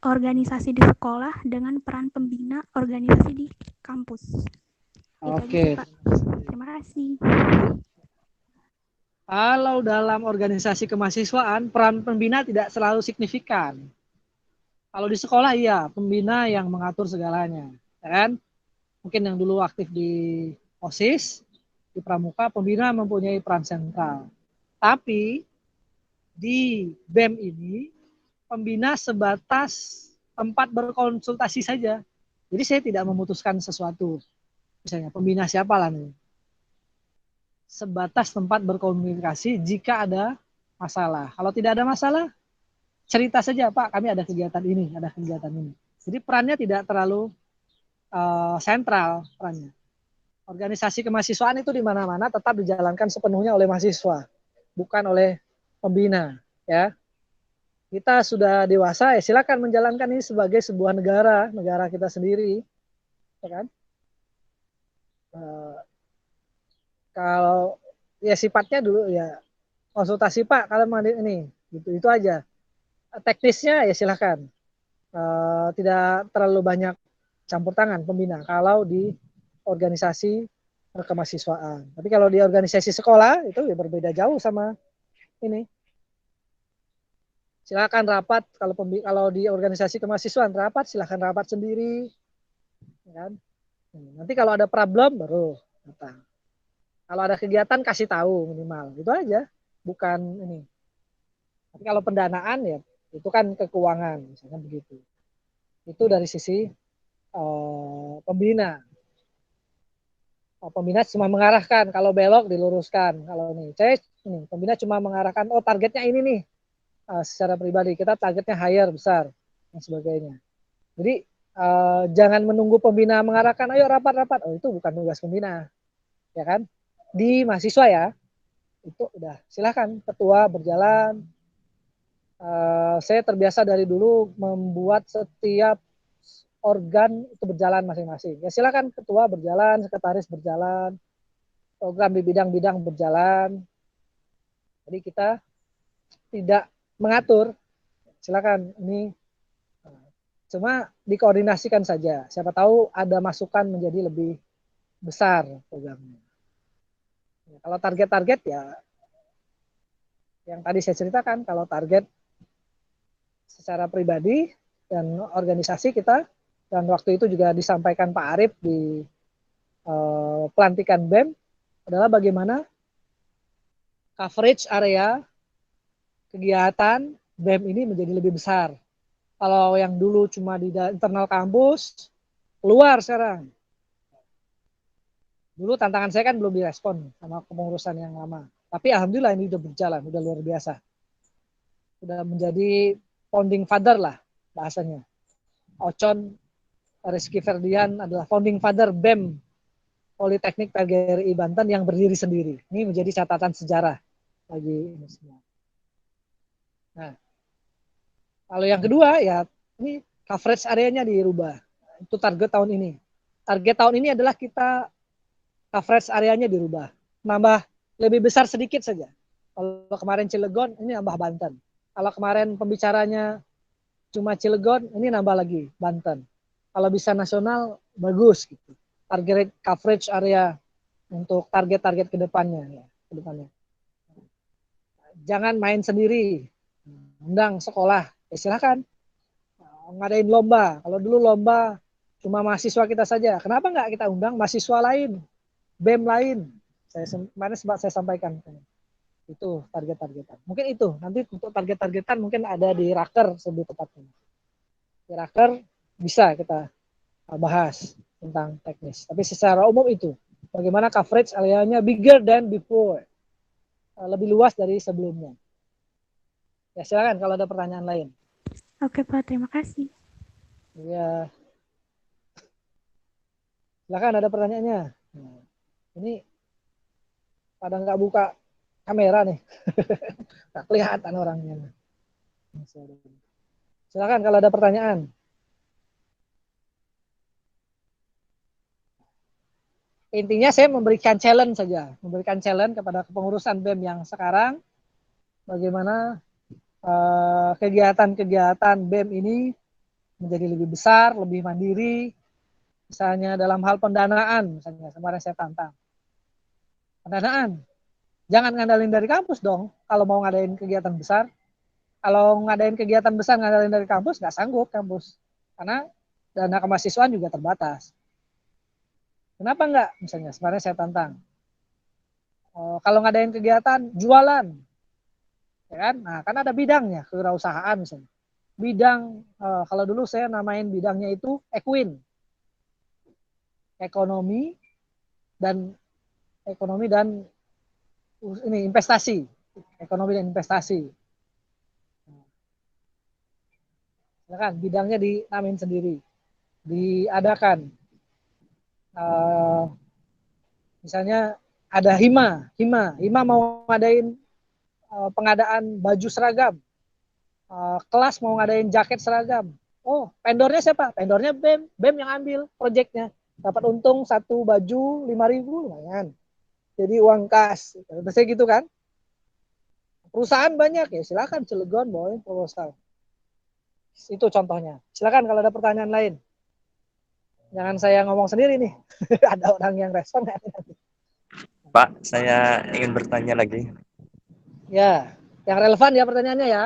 organisasi di sekolah dengan peran pembina organisasi di kampus? Oke. Terima kasih. Kalau dalam organisasi kemahasiswaan, peran pembina tidak selalu signifikan. Kalau di sekolah, iya, pembina yang mengatur segalanya. Kan? Mungkin yang dulu aktif di OSIS, di Pramuka, pembina mempunyai peran sentral. Tapi, di BEM ini pembina sebatas tempat berkonsultasi saja. Jadi saya tidak memutuskan sesuatu. Misalnya pembina siapa lah nih. Sebatas tempat berkomunikasi jika ada masalah. Kalau tidak ada masalah, cerita saja, Pak, kami ada kegiatan ini, ada kegiatan ini. Jadi perannya tidak terlalu sentral perannya. Organisasi kemahasiswaan itu di mana-mana tetap dijalankan sepenuhnya oleh mahasiswa, bukan oleh pembina, ya. Kita sudah dewasa, ya silakan menjalankan ini sebagai sebuah negara kita sendiri, ya kan? Kalau ya sifatnya dulu ya konsultasi Pak, kalau mau ini, itu aja. Teknisnya ya silakan, tidak terlalu banyak campur tangan pembina kalau di organisasi kemahasiswaan. Tapi kalau di organisasi sekolah itu ya berbeda jauh sama ini. Silakan rapat kalau di organisasi kemahasiswaan rapat, silakan rapat sendiri, ya kan? Nanti kalau ada problem baru datang. Kalau ada kegiatan kasih tahu minimal, itu aja. Bukan ini. Tapi kalau pendanaan ya itu kan keuangan, misalnya begitu. Itu dari sisi pembina. Pembina cuma mengarahkan, kalau belok diluruskan. Kalau ini pembina cuma mengarahkan, oh targetnya ini nih. Secara pribadi kita targetnya hire besar dan sebagainya. Jadi jangan menunggu pembina mengarahkan, ayo rapat-rapat. Oh itu bukan tugas pembina, ya kan? Di mahasiswa ya, itu udah silakan ketua berjalan. Saya terbiasa dari dulu membuat setiap organ itu berjalan masing-masing. Ya silakan ketua berjalan, sekretaris berjalan, program di bidang-bidang berjalan. Jadi kita tidak mengatur, silakan ini cuma dikoordinasikan saja. Siapa tahu ada masukan menjadi lebih besar programnya. Kalau target-target ya yang tadi saya ceritakan, kalau target secara pribadi dan organisasi kita, dan waktu itu juga disampaikan Pak Arief di pelantikan BEM, adalah bagaimana coverage area kegiatan BEM ini menjadi lebih besar. Kalau yang dulu cuma di internal kampus, keluar sekarang. Dulu tantangan saya kan belum direspon sama kepengurusan yang lama. Tapi alhamdulillah ini udah berjalan, udah luar biasa. Udah menjadi founding father lah bahasanya. Ocon Rizky Ferdian adalah founding father BEM Politeknik PGRI Banten yang berdiri sendiri. Ini menjadi catatan sejarah bagi ini semua. Nah, kalau yang kedua ya ini coverage areanya dirubah. Itu target tahun ini. Target tahun ini adalah kita coverage areanya dirubah. Nambah lebih besar sedikit saja. Kalau kemarin Cilegon, ini nambah Banten. Kalau kemarin pembicaranya cuma Cilegon, ini nambah lagi Banten. Kalau bisa nasional, bagus gitu. Target coverage area untuk target-target ke depannya. Ya, ke depannya. Jangan main sendiri. Undang sekolah, ya silakan. Ngadain lomba. Kalau dulu lomba cuma mahasiswa kita saja. Kenapa nggak kita undang mahasiswa lain, BEM lain? Kemarin sempat saya sampaikan. Itu target-targetan. Mungkin itu. Nanti untuk target-targetan mungkin ada di Raker lebih tepatnya. Di Raker bisa kita bahas tentang teknis. Tapi secara umum itu. Bagaimana coverage areanya bigger than before. Lebih luas dari sebelumnya. Ya silakan kalau ada pertanyaan lain. Oke Pak, terima kasih. Ya. Silakan ada pertanyaannya. Nah, ini pada nggak buka kamera nih. Nggak kelihatan orangnya. Silakan kalau ada pertanyaan. Intinya saya memberikan challenge saja. Memberikan challenge kepada kepengurusan BEM yang sekarang. Bagaimana kegiatan-kegiatan BEM ini menjadi lebih besar, lebih mandiri. Misalnya dalam hal pendanaan, misalnya kemarin saya tantang. Pendanaan, jangan ngandalin dari kampus dong kalau mau ngadain kegiatan besar. Kalau ngadain kegiatan besar ngandalin dari kampus, nggak sanggup kampus. Karena dana kemahasiswaan juga terbatas. Kenapa nggak? Misalnya, kemarin saya tantang. Kalau ngadain kegiatan, jualan. ya kan? Nah, kan ada bidangnya, kewirausahaan misalnya. Bidang, kalau dulu saya namain bidangnya itu Equin, ekonomi dan ekonomi dan ini investasi, ekonomi dan investasi. Ya kan, bidangnya dinamain sendiri, diadakan. Misalnya ada Hima mau ngadain pengadaan baju seragam, kelas mau ngadain jaket seragam. Oh, vendornya siapa? Vendornya BEM, BEM yang ambil proyeknya. Dapat untung satu baju 5.000 lumayan. Jadi uang kas, biasanya gitu kan? Perusahaan banyak ya, silakan Cilegon bawain proposal. Itu contohnya. Silakan kalau ada pertanyaan lain. Jangan saya ngomong sendiri nih. Ada orang yang respon nggak? Pak, saya ingin bertanya lagi. Ya, yang relevan ya pertanyaannya ya.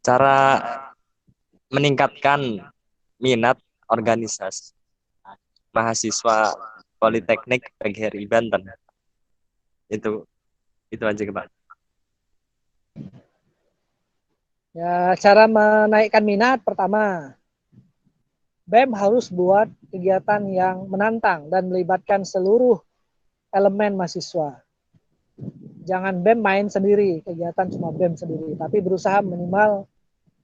Cara meningkatkan minat organisasi mahasiswa Politeknik PGRI Banten. Itu aja, Pak. Ya, cara menaikkan minat pertama, BEM harus buat kegiatan yang menantang dan melibatkan seluruh elemen mahasiswa. Jangan BEM main sendiri, kegiatan cuma BEM sendiri, tapi berusaha minimal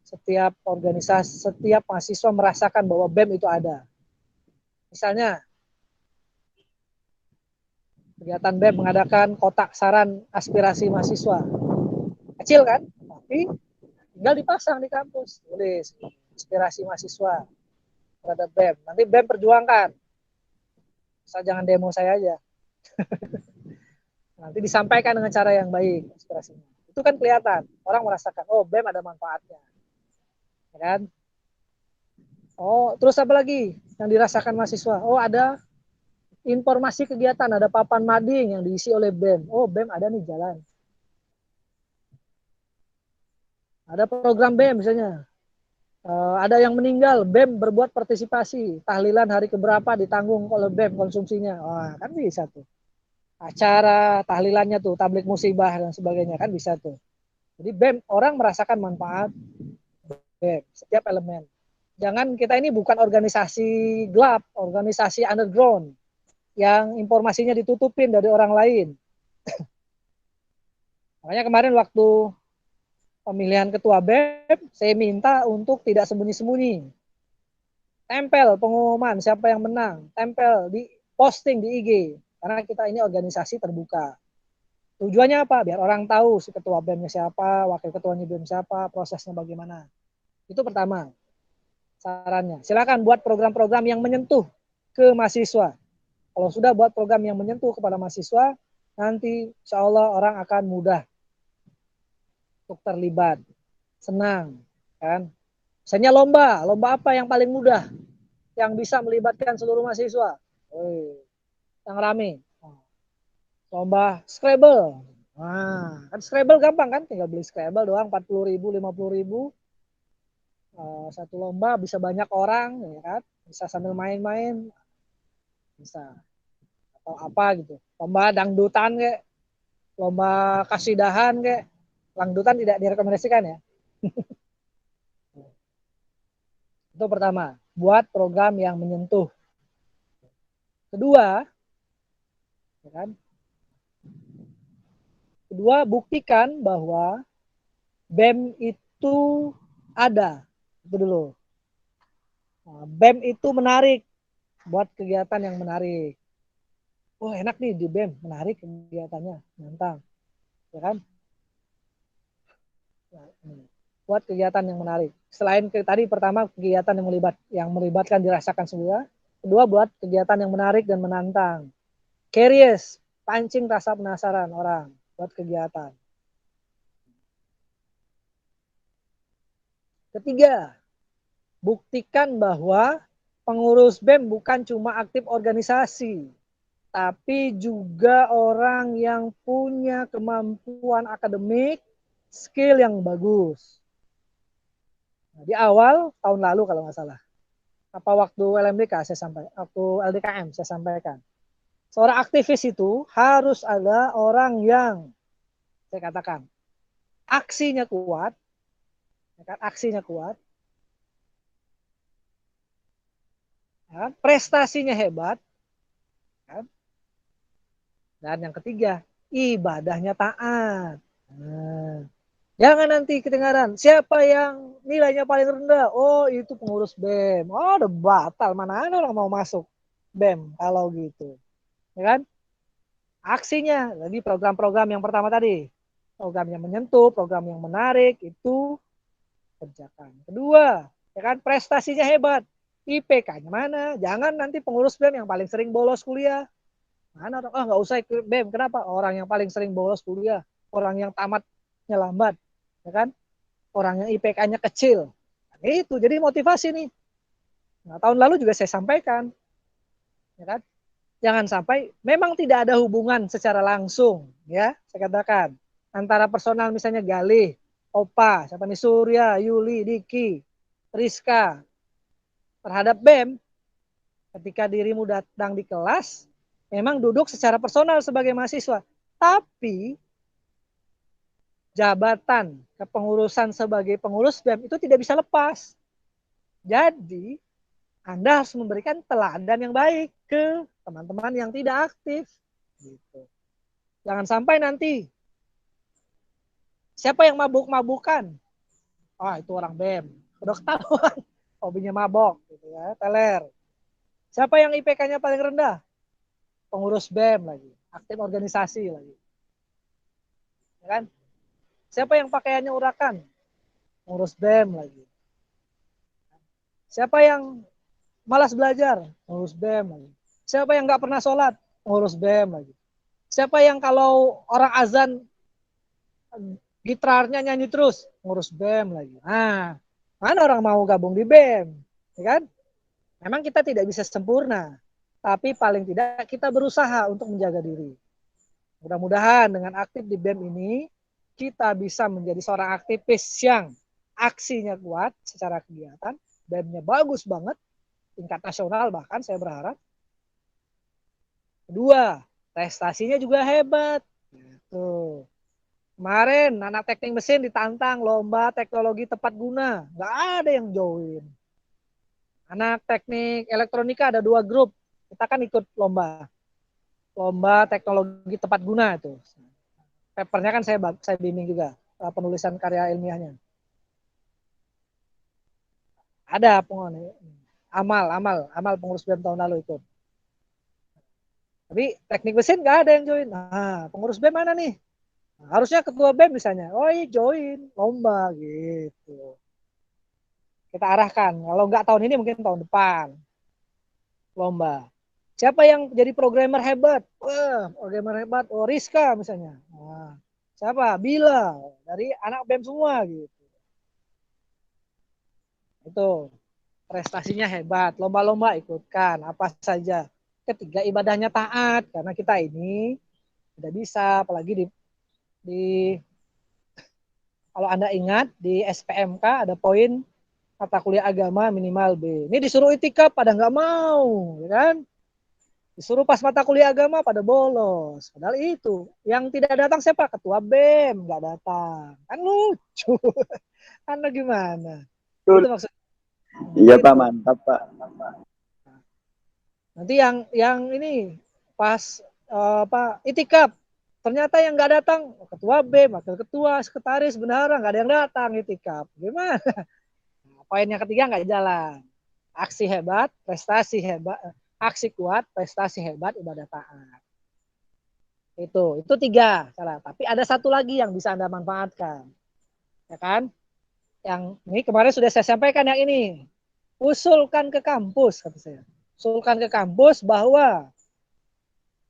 setiap organisasi, setiap mahasiswa merasakan bahwa BEM itu ada. Misalnya, kegiatan BEM mengadakan kotak saran aspirasi mahasiswa. Kecil kan? Tapi tinggal dipasang di kampus. Tulis aspirasi mahasiswa terhadap BEM. Nanti BEM perjuangkan. Asal jangan demo saya aja. Nanti disampaikan dengan cara yang baik aspirasinya. Itu kan kelihatan. Orang merasakan, oh BEM ada manfaatnya. Ya kan? Oh, terus apa lagi yang dirasakan mahasiswa? Oh, ada informasi kegiatan, ada papan mading yang diisi oleh BEM. Oh, BEM ada nih jalan. Ada program BEM misalnya. Ada yang meninggal, BEM berbuat partisipasi. Tahlilan hari keberapa ditanggung oleh BEM konsumsinya. Wah, kan bisa tuh. Acara tahlilannya tuh, tablik musibah dan sebagainya kan bisa tuh. Jadi BEM, orang merasakan manfaat BEM, setiap elemen. Jangan kita ini bukan organisasi gelap, organisasi underground yang informasinya ditutupin dari orang lain. Makanya kemarin waktu pemilihan ketua BEM, saya minta untuk tidak sembunyi-sembunyi. Tempel pengumuman siapa yang menang, tempel di posting di IG. Karena kita ini organisasi terbuka. Tujuannya apa? Biar orang tahu si ketua BEM-nya siapa, wakil ketuanya BEM siapa, prosesnya bagaimana. Itu pertama sarannya. Silakan buat program-program yang menyentuh ke mahasiswa. Kalau sudah buat program yang menyentuh kepada mahasiswa, nanti insya Allah orang akan mudah untuk terlibat, senang, kan? Misalnya lomba apa yang paling mudah, yang bisa melibatkan seluruh mahasiswa? Yang rame, lomba Scrabble. Nah, kan Scrabble gampang kan, tinggal beli Scrabble doang, 40.000, 50.000. Satu lomba bisa banyak orang, ya kan? Bisa sambil main-main, bisa. Atau apa gitu. Lomba dangdutan kayak, lomba kasidahan kayak, dangdutan tidak direkomendasikan ya. Itu pertama, buat program yang menyentuh. Kedua, ya kan? Kedua, buktikan bahwa BEM itu ada. Itu dulu. Nah, BEM itu menarik, buat kegiatan yang menarik. Oh enak nih di BEM, menarik kegiatannya, nantang, ya kan? Buat kegiatan yang menarik. Selain tadi pertama kegiatan yang melibatkan dirasakan semua. Kedua buat kegiatan yang menarik dan menantang. Curious, pancing rasa penasaran orang buat kegiatan. Ketiga, buktikan bahwa pengurus BEM bukan cuma aktif organisasi, tapi juga orang yang punya kemampuan akademik, skill yang bagus. Nah, di awal tahun lalu kalau nggak salah, apa waktu LMDK saya sampaikan, waktu LDKM saya sampaikan. Seorang aktivis itu harus ada orang yang, saya katakan, aksinya kuat, ya kan? Aksinya kuat, ya kan? Prestasinya hebat, kan? Dan yang ketiga, ibadahnya taat. Nah, jangan nanti kedengaran siapa yang nilainya paling rendah. Oh, itu pengurus BEM. Oh, udah batal. Mana ada orang mau masuk BEM kalau gitu. Ya kan? Aksinya, jadi program-program yang pertama tadi. Program yang menyentuh, program yang menarik, itu kerjakan. Kedua, ya kan, prestasinya hebat. IPK-nya mana? Jangan nanti pengurus BEM yang paling sering bolos kuliah. Mana orang, nggak usah ikut BEM. Kenapa? Orang yang paling sering bolos kuliah. Orang yang tamatnya lambat. Ya kan? Orang yang IPK-nya kecil. Nah, itu jadi motivasi nih. Nah, tahun lalu juga saya sampaikan, ya kan? Jangan sampai memang tidak ada hubungan secara langsung, ya, saya katakan, antara personal misalnya Galih, Opa, siapa nih, Surya, Yuli, Diki, Rizka, terhadap BEM. Ketika dirimu datang di kelas, memang duduk secara personal sebagai mahasiswa, tapi jabatan kepengurusan sebagai pengurus BEM itu tidak bisa lepas. Jadi Anda harus memberikan teladan yang baik ke teman-teman yang tidak aktif. Gitu. Jangan sampai nanti siapa yang mabuk-mabukan? Oh, itu orang BEM. Udah ketahuan hobinya mabok, gitu ya, teler. Siapa yang IPK-nya paling rendah? Pengurus BEM lagi, aktif organisasi lagi. Ya kan? Siapa yang pakaiannya urakan? Pengurus BEM lagi. Siapa yang malas belajar? Pengurus BEM lagi. Siapa yang nggak pernah sholat? Pengurus BEM lagi. Siapa yang kalau orang azan gitarnya nyanyi terus? Ngurus BEM lagi. Nah, mana orang mau gabung di BEM? Ya kan? Memang kita tidak bisa sempurna, tapi paling tidak kita berusaha untuk menjaga diri. Mudah-mudahan dengan aktif di BEM ini, kita bisa menjadi seorang aktivis yang aksinya kuat secara kegiatan, BEM-nya bagus banget, tingkat nasional bahkan saya berharap. Kedua, prestasinya juga hebat. Tuh. Kemarin anak teknik mesin ditantang lomba teknologi tepat guna, nggak ada yang join. Anak teknik elektronika ada 2 grup, kita kan ikut lomba teknologi tepat guna itu. Papernya kan saya bimbing juga, penulisan karya ilmiahnya. Ada pengen amal pengurus BEM tahun lalu ikut. Tapi teknik mesin nggak ada yang join. Nah, pengurus BEM mana nih? Nah, harusnya ketua BEM misalnya, oh iya join lomba gitu. Kita arahkan. Kalau nggak tahun ini mungkin tahun depan lomba. Siapa yang jadi programmer hebat? Wah, programmer hebat. Oh, Rizka misalnya. Nah, siapa? Bila. Dari anak BEM semua gitu. Itu prestasinya hebat. Lomba-lomba ikutkan. Apa saja. Ketiga, ibadahnya taat. Karena kita ini tidak bisa. Apalagi di kalau Anda ingat di SPMK ada poin mata kuliah agama minimal B. Ini disuruh itikaf pada nggak mau, ya kan? Disuruh pas mata kuliah agama pada bolos. Padahal itu yang tidak datang siapa? Ketua BEM nggak datang. Kan lucu. Anda gimana? Itu maksud. Iya Pak, mantap Pak. Nanti yang ini pas itikaf ternyata yang nggak datang ketua BEM, wakil ketua, sekretaris, bendahara nggak ada yang datang itikaf. Gimana? Poin yang ketiga nggak jalan. Aksi hebat, prestasi hebat, aksi kuat, prestasi hebat, ibadah taat. Itu 3 salah. Tapi ada satu lagi yang bisa Anda manfaatkan, ya kan? Yang ini kemarin sudah saya sampaikan yang ini. Usulkan ke kampus, kata saya. Usulkan ke kampus bahwa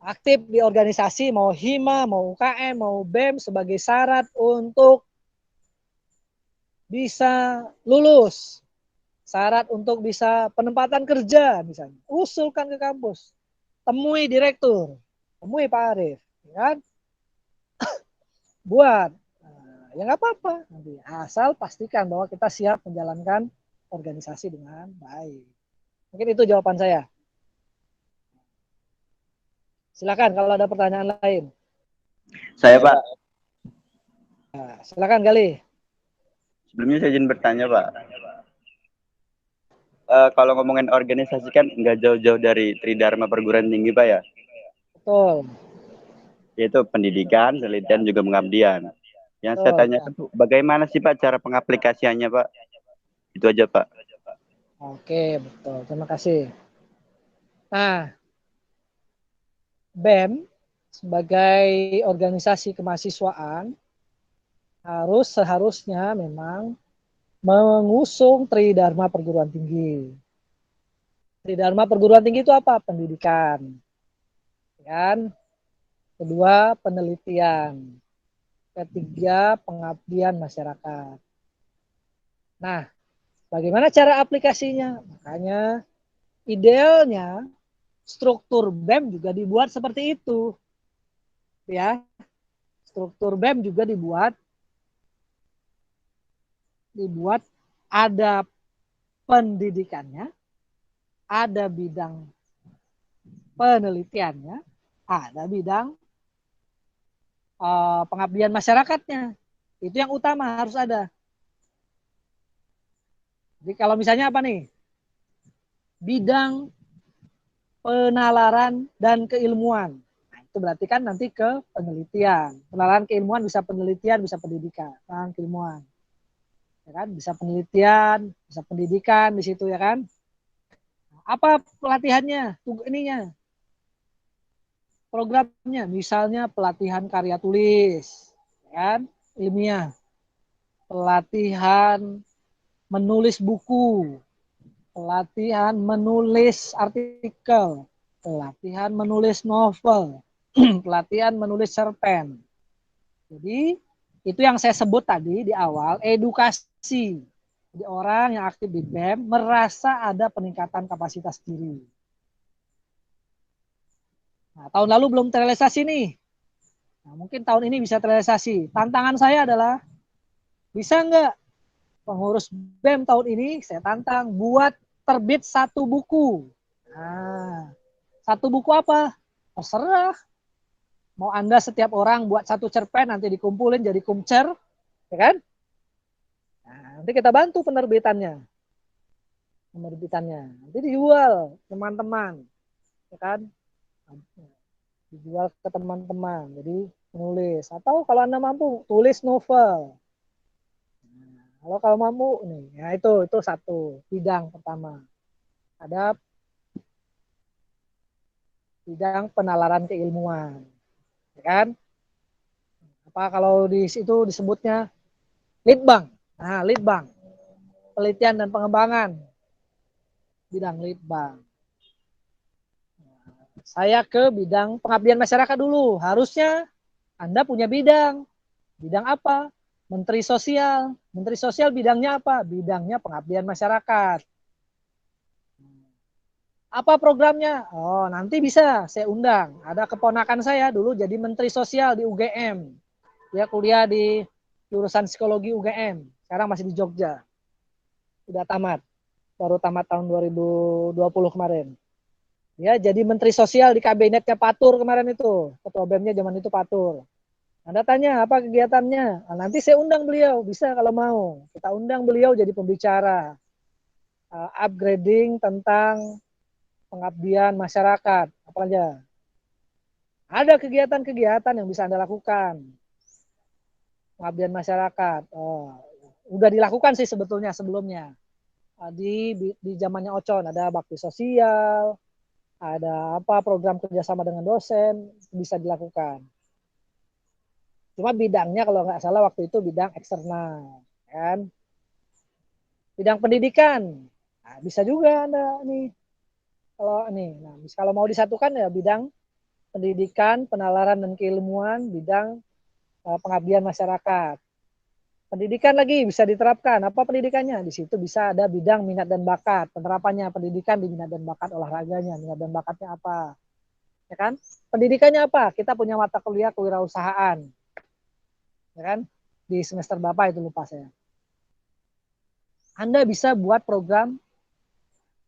aktif di organisasi, mau HIMA, mau UKM, mau BEM sebagai syarat untuk bisa lulus. Syarat untuk bisa penempatan kerja misalnya. Usulkan ke kampus. Temui direktur. Temui Pak Arief. Ya kan? Buat. Nah, ya nggak apa-apa. Nanti asal pastikan bahwa kita siap menjalankan organisasi dengan baik. Mungkin itu jawaban saya. Silakan kalau ada pertanyaan lain. Saya Pak, Nah, silakan Gali. sebelumnya saya izin bertanya Pak. Kalau ngomongin organisasi kan nggak jauh-jauh dari Tridharma Perguruan Tinggi Pak ya, Betul. yaitu pendidikan, penelitian juga pengabdian. Yang saya Betul. tanyakan tuh bagaimana sih Pak cara pengaplikasiannya Pak? Itu aja Pak. Oke, betul. Terima kasih. Nah, BEM sebagai organisasi kemahasiswaan seharusnya memang mengusung Tridharma Perguruan Tinggi. Tridharma Perguruan Tinggi itu apa? Pendidikan. Kan? Kedua, penelitian. Ketiga, pengabdian masyarakat. Nah, bagaimana cara aplikasinya? Makanya idealnya struktur BEM juga dibuat seperti itu. Ya, struktur BEM juga dibuat ada pendidikannya, ada bidang penelitiannya, ada bidang pengabdian masyarakatnya. Itu yang utama harus ada. Jadi kalau misalnya apa nih? Bidang penalaran dan keilmuan. Nah, itu berarti kan nanti ke penelitian. Penalaran keilmuan bisa penelitian, bisa pendidikan, penalaran keilmuan. Ya kan? Bisa penelitian, bisa pendidikan di situ ya kan? Apa pelatihannya? Ininya. Programnya misalnya pelatihan karya tulis, ya kan? Ilmiah. Pelatihan menulis buku, pelatihan menulis artikel, pelatihan menulis novel, pelatihan menulis cerpen. Jadi itu yang saya sebut tadi di awal, edukasi. Jadi orang yang aktif di BEM merasa ada peningkatan kapasitas diri. Nah, tahun lalu belum terrealisasi nih. Nah, mungkin tahun ini bisa terrealisasi. Tantangan saya adalah bisa nggak pengurus BEM tahun ini saya tantang buat terbit satu buku. Nah, satu buku apa? Terserah. Mau Anda setiap orang buat satu cerpen nanti dikumpulin jadi kumcer, ya kan? Nah, nanti kita bantu penerbitannya. Nanti dijual teman-teman, ya kan? Dijual ke teman-teman. Jadi menulis atau kalau Anda mampu tulis novel. Kalau mampu nih, ya itu satu bidang pertama. Ada bidang penalaran keilmuan, ya kan? Apa kalau di situ disebutnya litbang. Nah, litbang, penelitian dan pengembangan, bidang litbang. Saya ke bidang pengabdian masyarakat dulu. Harusnya Anda punya bidang. Bidang apa? Menteri Sosial. Menteri Sosial bidangnya apa? Bidangnya pengabdian masyarakat. Apa programnya? Oh, nanti bisa saya undang. Ada keponakan saya dulu jadi Menteri Sosial di UGM. Dia kuliah di jurusan psikologi UGM. Sekarang masih di Jogja. Sudah tamat. Baru tamat tahun 2020 kemarin. Ya, jadi Menteri Sosial di kabinetnya Patur kemarin itu. Ketua BEM-nya zaman itu Patur. Anda tanya apa kegiatannya? Nah, nanti saya undang beliau, bisa kalau mau. Kita undang beliau jadi pembicara. Upgrading tentang pengabdian masyarakat. Apa aja? Ada kegiatan-kegiatan yang bisa Anda lakukan. Pengabdian masyarakat. Udah dilakukan sih sebetulnya sebelumnya. Di zamannya Ocon ada bakti sosial, ada apa program kerjasama dengan dosen bisa dilakukan. Cuma bidangnya kalau nggak salah waktu itu bidang eksternal, kan? Bidang pendidikan, nah, bisa juga Anda nih. Kalau mau disatukan ya bidang pendidikan, penalaran dan keilmuan, bidang pengabdian masyarakat. Pendidikan lagi bisa diterapkan. Apa pendidikannya? Di situ bisa ada bidang minat dan bakat. Penerapannya pendidikan di minat dan bakat olahraganya. Minat dan bakatnya apa? Ya kan? Pendidikannya apa? Kita punya mata kuliah kewirausahaan. Ya kan? Di semester berapa itu lupa saya. Anda bisa buat program,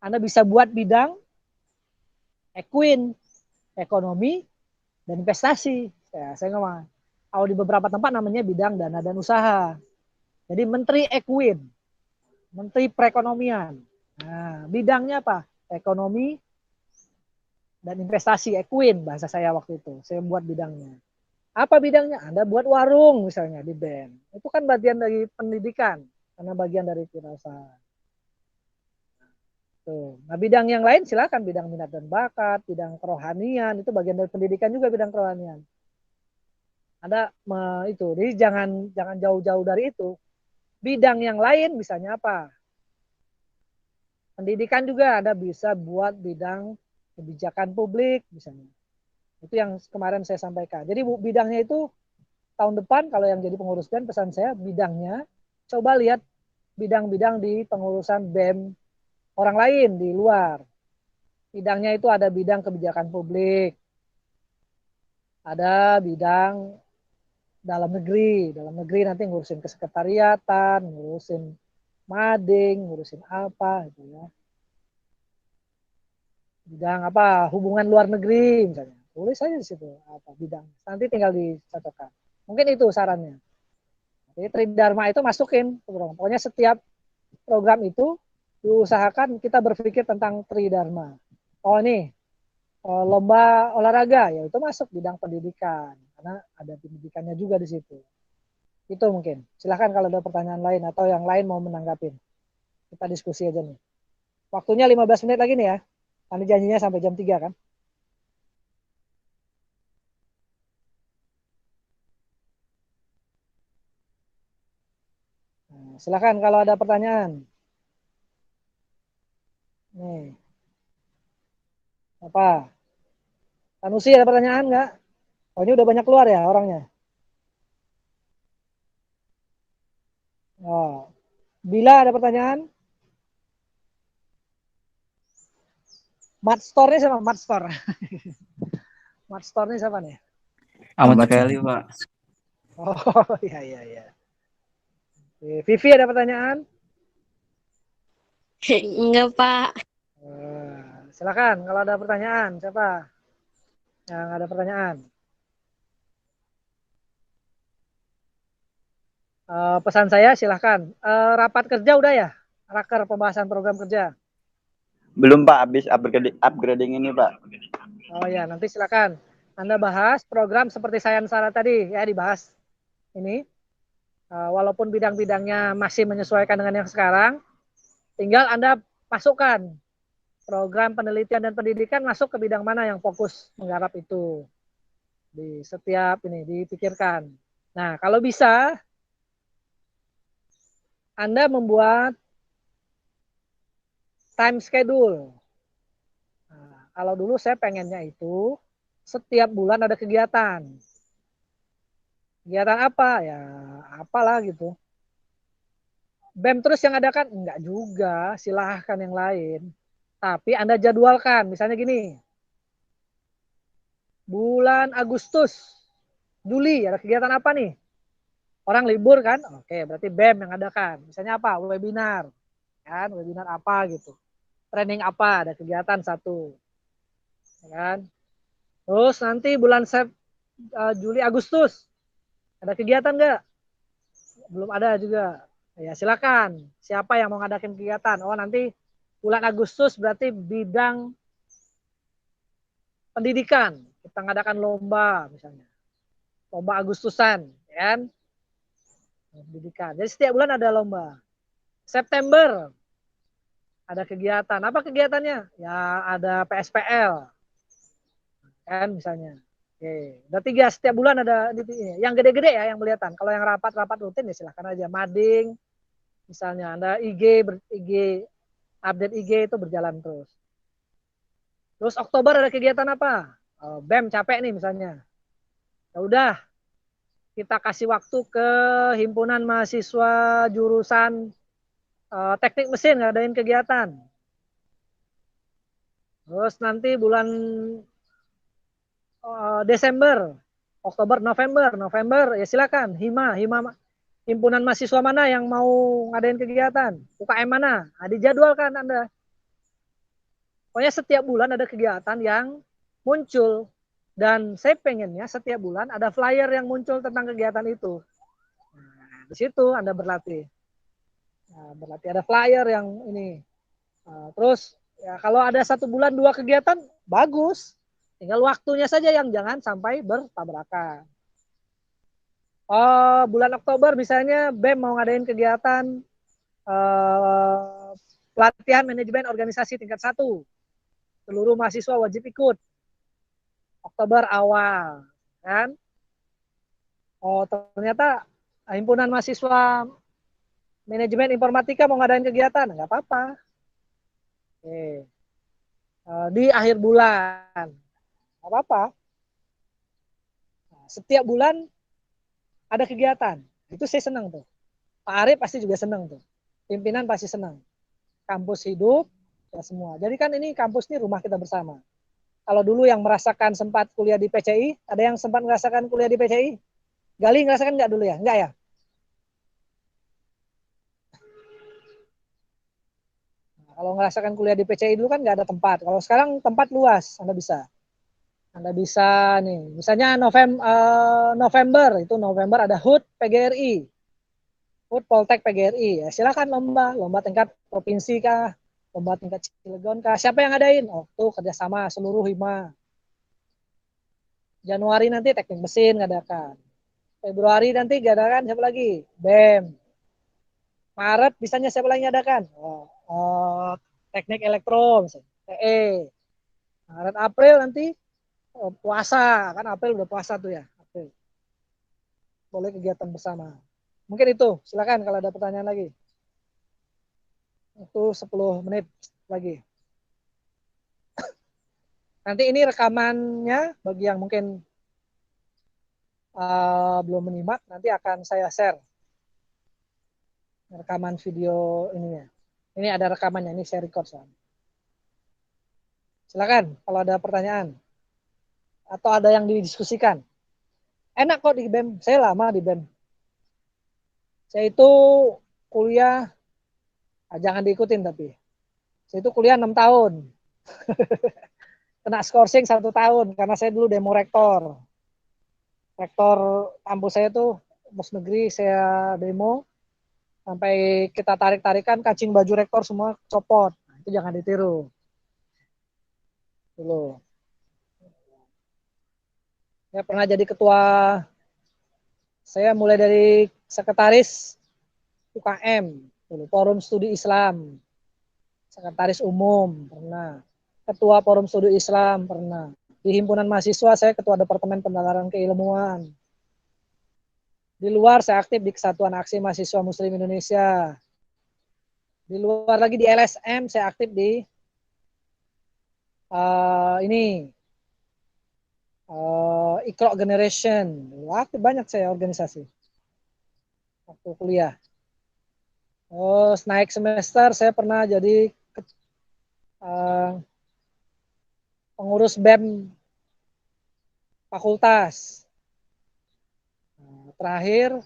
Anda bisa buat bidang Equin, ekonomi, dan investasi. Ya, saya ngomong, kalau di beberapa tempat namanya bidang dana dan usaha. Jadi Menteri Equin, Menteri Perekonomian. Nah, bidangnya apa? Ekonomi dan investasi, Equin bahasa saya waktu itu. Saya buat bidangnya. Apa bidangnya? Anda buat warung misalnya di BEM. Itu kan bagian dari pendidikan, karena bagian dari wirausaha. Tuh. Nah, bidang yang lain silakan, bidang minat dan bakat, bidang kerohanian, itu bagian dari pendidikan juga, bidang kerohanian. Ada itu, jadi jangan jauh-jauh dari itu. Bidang yang lain misalnya apa? Pendidikan juga ada, bisa buat bidang kebijakan publik misalnya. Itu yang kemarin saya sampaikan. Jadi bidangnya itu tahun depan kalau yang jadi pengurus BEM, pesan saya bidangnya coba lihat bidang-bidang di pengurusan BEM orang lain di luar. Bidangnya itu ada bidang kebijakan publik, ada bidang dalam negeri. Dalam negeri nanti ngurusin kesekretariatan, ngurusin mading, ngurusin apa gitu ya. Bidang apa? Hubungan luar negeri misalnya. Tulis saja di situ apa bidang. Nanti tinggal dicocokkan. Mungkin itu sarannya. Jadi Tridharma itu masukin program. Pokoknya setiap program itu diusahakan kita berpikir tentang Tridharma. Oh nih, lomba olahraga ya itu masuk bidang pendidikan karena ada pendidikannya juga di situ. Itu mungkin. Silahkan kalau ada pertanyaan lain atau yang lain mau menanggapin. Kita diskusi aja nih. Waktunya 15 menit lagi nih ya. Kami janjinya sampai jam 3 kan. Nah, silahkan kalau ada pertanyaan. Nih. Apa? Sanusi ada pertanyaan nggak? Oh ini udah banyak keluar ya orangnya. Oh. Bila ada pertanyaan? Mat Store ini siapa? Mat Store. Mat Store ini siapa nih? Amat sekali, Pak. Oh iya iya iya. Vivi ada pertanyaan? Enggak, Pak. Silakan kalau ada pertanyaan. Siapa yang ada pertanyaan? Pesan saya silakan. Rapat kerja udah ya? Raker pembahasan program kerja. Belum Pak, habis upgrading ini Pak. Oh ya, nanti silakan. Anda bahas program seperti Sayansara tadi ya, dibahas ini. Walaupun bidang-bidangnya masih menyesuaikan dengan yang sekarang, tinggal Anda masukkan program penelitian dan pendidikan masuk ke bidang mana yang fokus menggarap itu. Di setiap ini dipikirkan. Nah, kalau bisa Anda membuat time schedule. Nah, kalau dulu saya pengennya itu setiap bulan ada kegiatan. Kegiatan apa? Ya, apalah gitu. BEM terus yang adakan? Enggak juga, silahkan yang lain. Tapi Anda jadwalkan, misalnya gini. Bulan Agustus, Juli ada kegiatan apa nih? Orang libur kan? Oke, berarti BEM yang adakan. Misalnya apa? Webinar. Kan, webinar apa gitu. Training apa? Ada kegiatan satu. Kan? Terus nanti bulan Juli Agustus ada kegiatan nggak? Belum ada juga. Ya silakan. Siapa yang mau ngadakin kegiatan? Oh nanti bulan Agustus berarti bidang pendidikan. Kita ngadakan lomba misalnya. Lomba Agustusan, kan? Pendidikan. Jadi setiap bulan ada lomba. September ada kegiatan. Apa kegiatannya? Ya ada PSPL. Kan misalnya. Oke, udah 3 setiap bulan ada yang gede-gede ya yang kelihatan. Kalau yang rapat-rapat rutin ya silahkan aja. Mading, misalnya Anda IG update IG itu berjalan terus. Terus Oktober ada kegiatan apa? BEM capek nih misalnya. Ya udah, kita kasih waktu ke himpunan mahasiswa jurusan teknik mesin ngadain kegiatan. Terus nanti bulan Desember, Oktober, November ya silakan himpunan mahasiswa mana yang mau ngadain kegiatan, UKM mana, dijadwalkan Anda. Pokoknya setiap bulan ada kegiatan yang muncul Dan saya pengennya setiap bulan ada flyer yang muncul tentang kegiatan itu. Nah, di situ Anda berlatih. Nah, berlatih ada flyer yang ini. Nah, terus ya kalau ada 1 bulan 2 kegiatan, bagus. Tinggal waktunya saja yang jangan sampai bertabrakan. Oh, bulan Oktober misalnya BEM mau ngadain kegiatan pelatihan manajemen organisasi tingkat 1. Seluruh mahasiswa wajib ikut. Oktober awal, kan? Oh, ternyata himpunan mahasiswa manajemen informatika mau ngadain kegiatan, nggak apa-apa. Oke. Di akhir bulan, nggak apa-apa. Setiap bulan ada kegiatan, itu saya senang tuh. Pak Arif pasti juga senang tuh. Pimpinan pasti senang. Kampus hidup, ya semua. Jadi kan ini kampus ini rumah kita bersama. Kalau dulu yang merasakan sempat kuliah di PCI, ada yang sempat merasakan kuliah di PCI? Gali ngerasakan nggak dulu ya? Nggak ya? Nah, kalau ngerasakan kuliah di PCI dulu kan nggak ada tempat. Kalau sekarang tempat luas, Anda bisa. Anda bisa nih, misalnya November, itu November ada HUT PGRI. HUT Poltek PGRI. Ya, silakan lomba tingkat provinsi kah? Lomba tingkat Cilegon kah? Siapa yang ngadain? Oh, tuh kerjasama seluruh hima. Januari nanti teknik mesin ngadakan. Februari nanti ngadakan siapa lagi? BEM. Maret bisanya siapa lagi ngadakan? Teknik elektro, misalnya. TE. Maret April nanti puasa, kan April udah puasa tuh ya. April. Boleh kegiatan bersama. Mungkin itu, silakan kalau ada pertanyaan lagi. Itu 10 menit lagi. Nanti ini rekamannya bagi yang mungkin belum menyimak, nanti akan saya share rekaman video ininya. Ini ada rekamannya, ini saya record soalnya. Silakan kalau ada pertanyaan atau ada yang didiskusikan. Enak kok di BEM, saya lama di BEM. Saya itu kuliah, jangan diikutin tapi. Saya itu kuliah 6 tahun. Kena skorsing 1 tahun, karena saya dulu demo rektor. Rektor kampus saya tuh, kampus negeri saya demo, sampai kita tarik-tarikan kancing baju rektor semua copot. Nah, itu jangan ditiru. Dulu. Ya pernah jadi ketua, saya mulai dari sekretaris UKM, dulu, Forum Studi Islam, sekretaris umum pernah, ketua Forum Studi Islam pernah. Di himpunan mahasiswa saya ketua Departemen Penalaran Keilmuan. Di luar saya aktif di Kesatuan Aksi Mahasiswa Muslim Indonesia. Di luar lagi di LSM saya aktif di Iqra Generation. Aktif banyak saya organisasi waktu kuliah. Terus naik semester saya pernah jadi pengurus BEM fakultas. Terakhir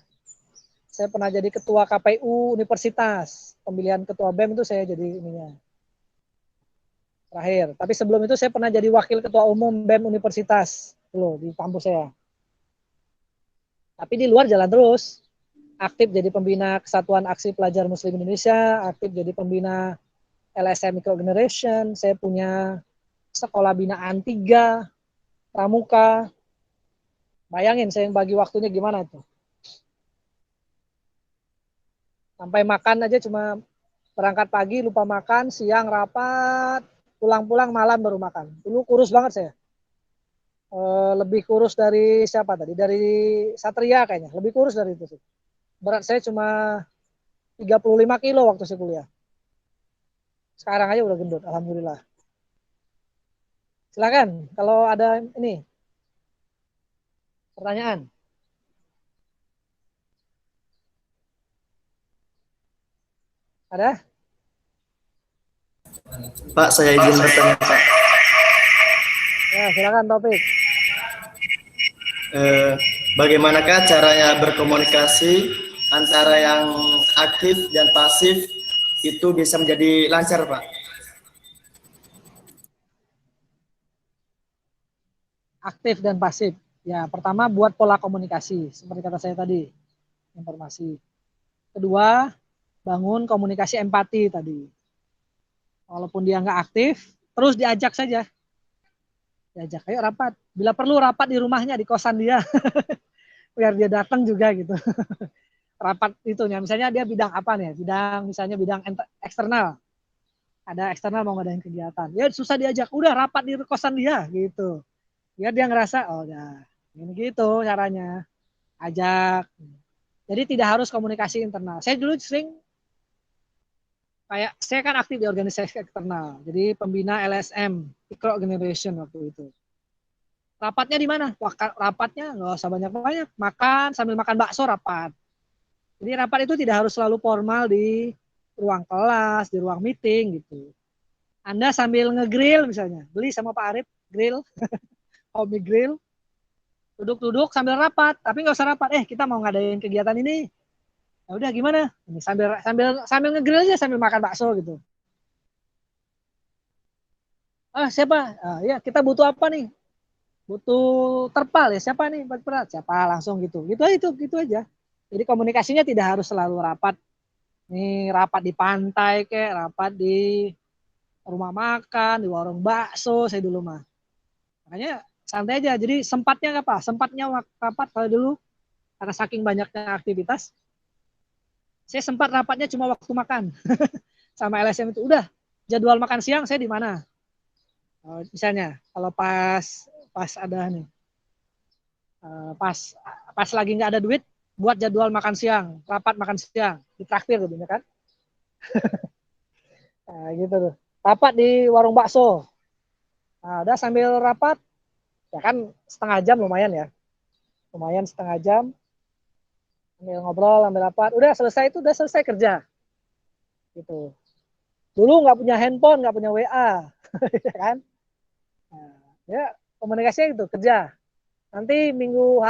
saya pernah jadi ketua KPU universitas. Pemilihan ketua BEM itu saya jadi ininya. Terakhir. Tapi sebelum itu saya pernah jadi wakil ketua umum BEM universitas dulu di kampus saya. Tapi di luar jalan terus. Aktif jadi pembina Kesatuan Aksi Pelajar Muslim Indonesia, aktif jadi pembina LSM Micro Generation, saya punya sekolah binaan 3, pramuka. Bayangin saya yang bagi waktunya gimana itu. Sampai makan aja cuma berangkat pagi lupa makan, siang rapat, pulang-pulang malam baru makan. Dulu kurus banget saya. Lebih kurus dari siapa tadi? Dari Satria kayaknya, lebih kurus dari itu sih. Berat saya cuma 35 kilo waktu saya kuliah. Sekarang aja udah gendut, alhamdulillah. Silakan kalau ada ini pertanyaan. Ada? Pak, saya izin bertanya, Pak. Ya, silakan topik. Bagaimanakah caranya berkomunikasi antara yang aktif dan pasif itu bisa menjadi lancar, Pak? aktif dan pasif. Ya, pertama buat pola komunikasi, seperti kata saya tadi, informasi. Kedua, bangun komunikasi empati tadi. Walaupun dia nggak aktif, terus diajak saja. Diajak, ayo rapat. Bila perlu rapat di rumahnya, di kosan dia. Biar dia datang juga gitu. Rapat itunya, misalnya dia bidang apa nih? Misalnya bidang eksternal. Ada eksternal mau ngadain kegiatan. Ya susah diajak, udah rapat di kosan dia gitu. Biar dia ngerasa, oh ya, ini gitu caranya. Ajak. Jadi tidak harus komunikasi internal. Saya dulu sering saya kan aktif di organisasi eksternal. Jadi pembina LSM, Micro Generation waktu itu. Rapatnya di mana? Rapatnya nggak usah banyak-banyak. Makan sambil makan bakso rapat. Jadi rapat itu tidak harus selalu formal di ruang kelas, di ruang meeting gitu. Anda sambil ngegrill misalnya, beli sama Pak Arif grill, hobi grill, duduk-duduk sambil rapat, tapi nggak usah rapat. Kita mau ngadain kegiatan ini, ya udah gimana? Ini sambil ngegrill aja sambil makan bakso gitu. Siapa? Ya kita butuh apa nih? Butuh terpal ya, siapa nih berat? Siapa langsung gitu. Gitu aja. Jadi komunikasinya tidak harus selalu rapat. Nih rapat di pantai kayak rapat di rumah makan, di warung bakso saya dulu mah. Makanya santai aja. Jadi sempatnya apa? Sempatnya rapat kalau dulu karena saking banyaknya aktivitas. Saya sempat rapatnya cuma waktu makan. Sama LSM itu udah jadwal makan siang saya di mana? Misalnya kalau pas ada nih pas lagi nggak ada duit buat jadwal makan siang, rapat makan siang, ditraktir gitu kan. Nah, gitu tuh. Rapat di warung bakso. Nah, udah sambil rapat, ya kan setengah jam lumayan ya. Lumayan setengah jam. Sambil ngobrol, sambil rapat. Udah selesai kerja. Gitu. Dulu nggak punya handphone, nggak punya WA. Ya kan? Nah, ya komunikasinya gitu, kerja. Nanti minggu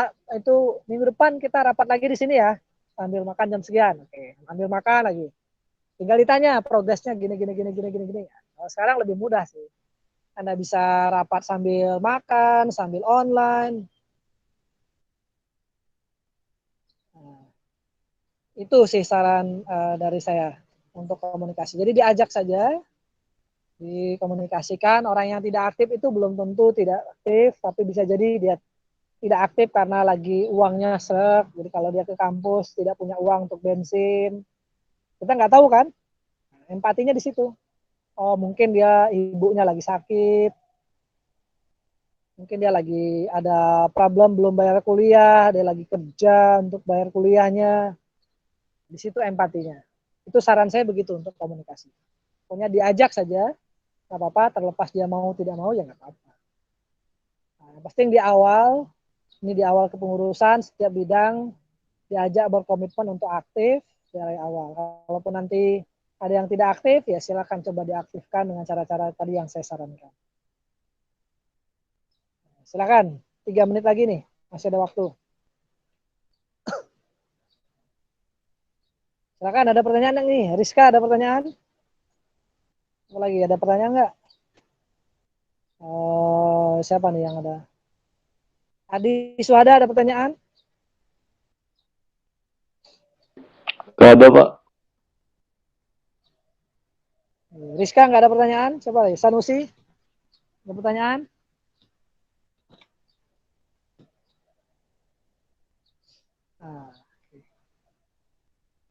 depan kita rapat lagi di sini ya. Sambil makan jam sekian. Oke, ambil makan lagi. Tinggal ditanya progresnya gini. Nah, sekarang lebih mudah sih. Anda bisa rapat sambil makan, sambil online. Nah, itu sih saran dari saya untuk komunikasi. Jadi diajak saja, dikomunikasikan. Orang yang tidak aktif itu belum tentu tidak aktif, tapi bisa jadi dia tidak aktif karena lagi uangnya seret. Jadi kalau dia ke kampus tidak punya uang untuk bensin, kita nggak tahu kan. Empatinya di situ. Oh mungkin dia ibunya lagi sakit, mungkin dia lagi ada problem belum bayar kuliah, dia lagi kerja untuk bayar kuliahnya. Di situ empatinya. Itu saran saya begitu untuk komunikasi. Pokoknya diajak saja, nggak apa-apa. Terlepas dia mau tidak mau ya nggak apa-apa. Nah, pasti di awal kepengurusan setiap bidang diajak berkomitmen untuk aktif dari awal. Walaupun nanti ada yang tidak aktif, ya silakan coba diaktifkan dengan cara-cara tadi yang saya sarankan. Silakan, 3 menit lagi nih, masih ada waktu. Silakan, ada pertanyaan nih? Rizka, ada pertanyaan? Apa lagi, ada pertanyaan nggak? Siapa nih yang ada? Adi Suhada, ada pertanyaan? Gak ada, Pak. Rizka, nggak ada pertanyaan? Siapa lagi? Sanusi, ada pertanyaan?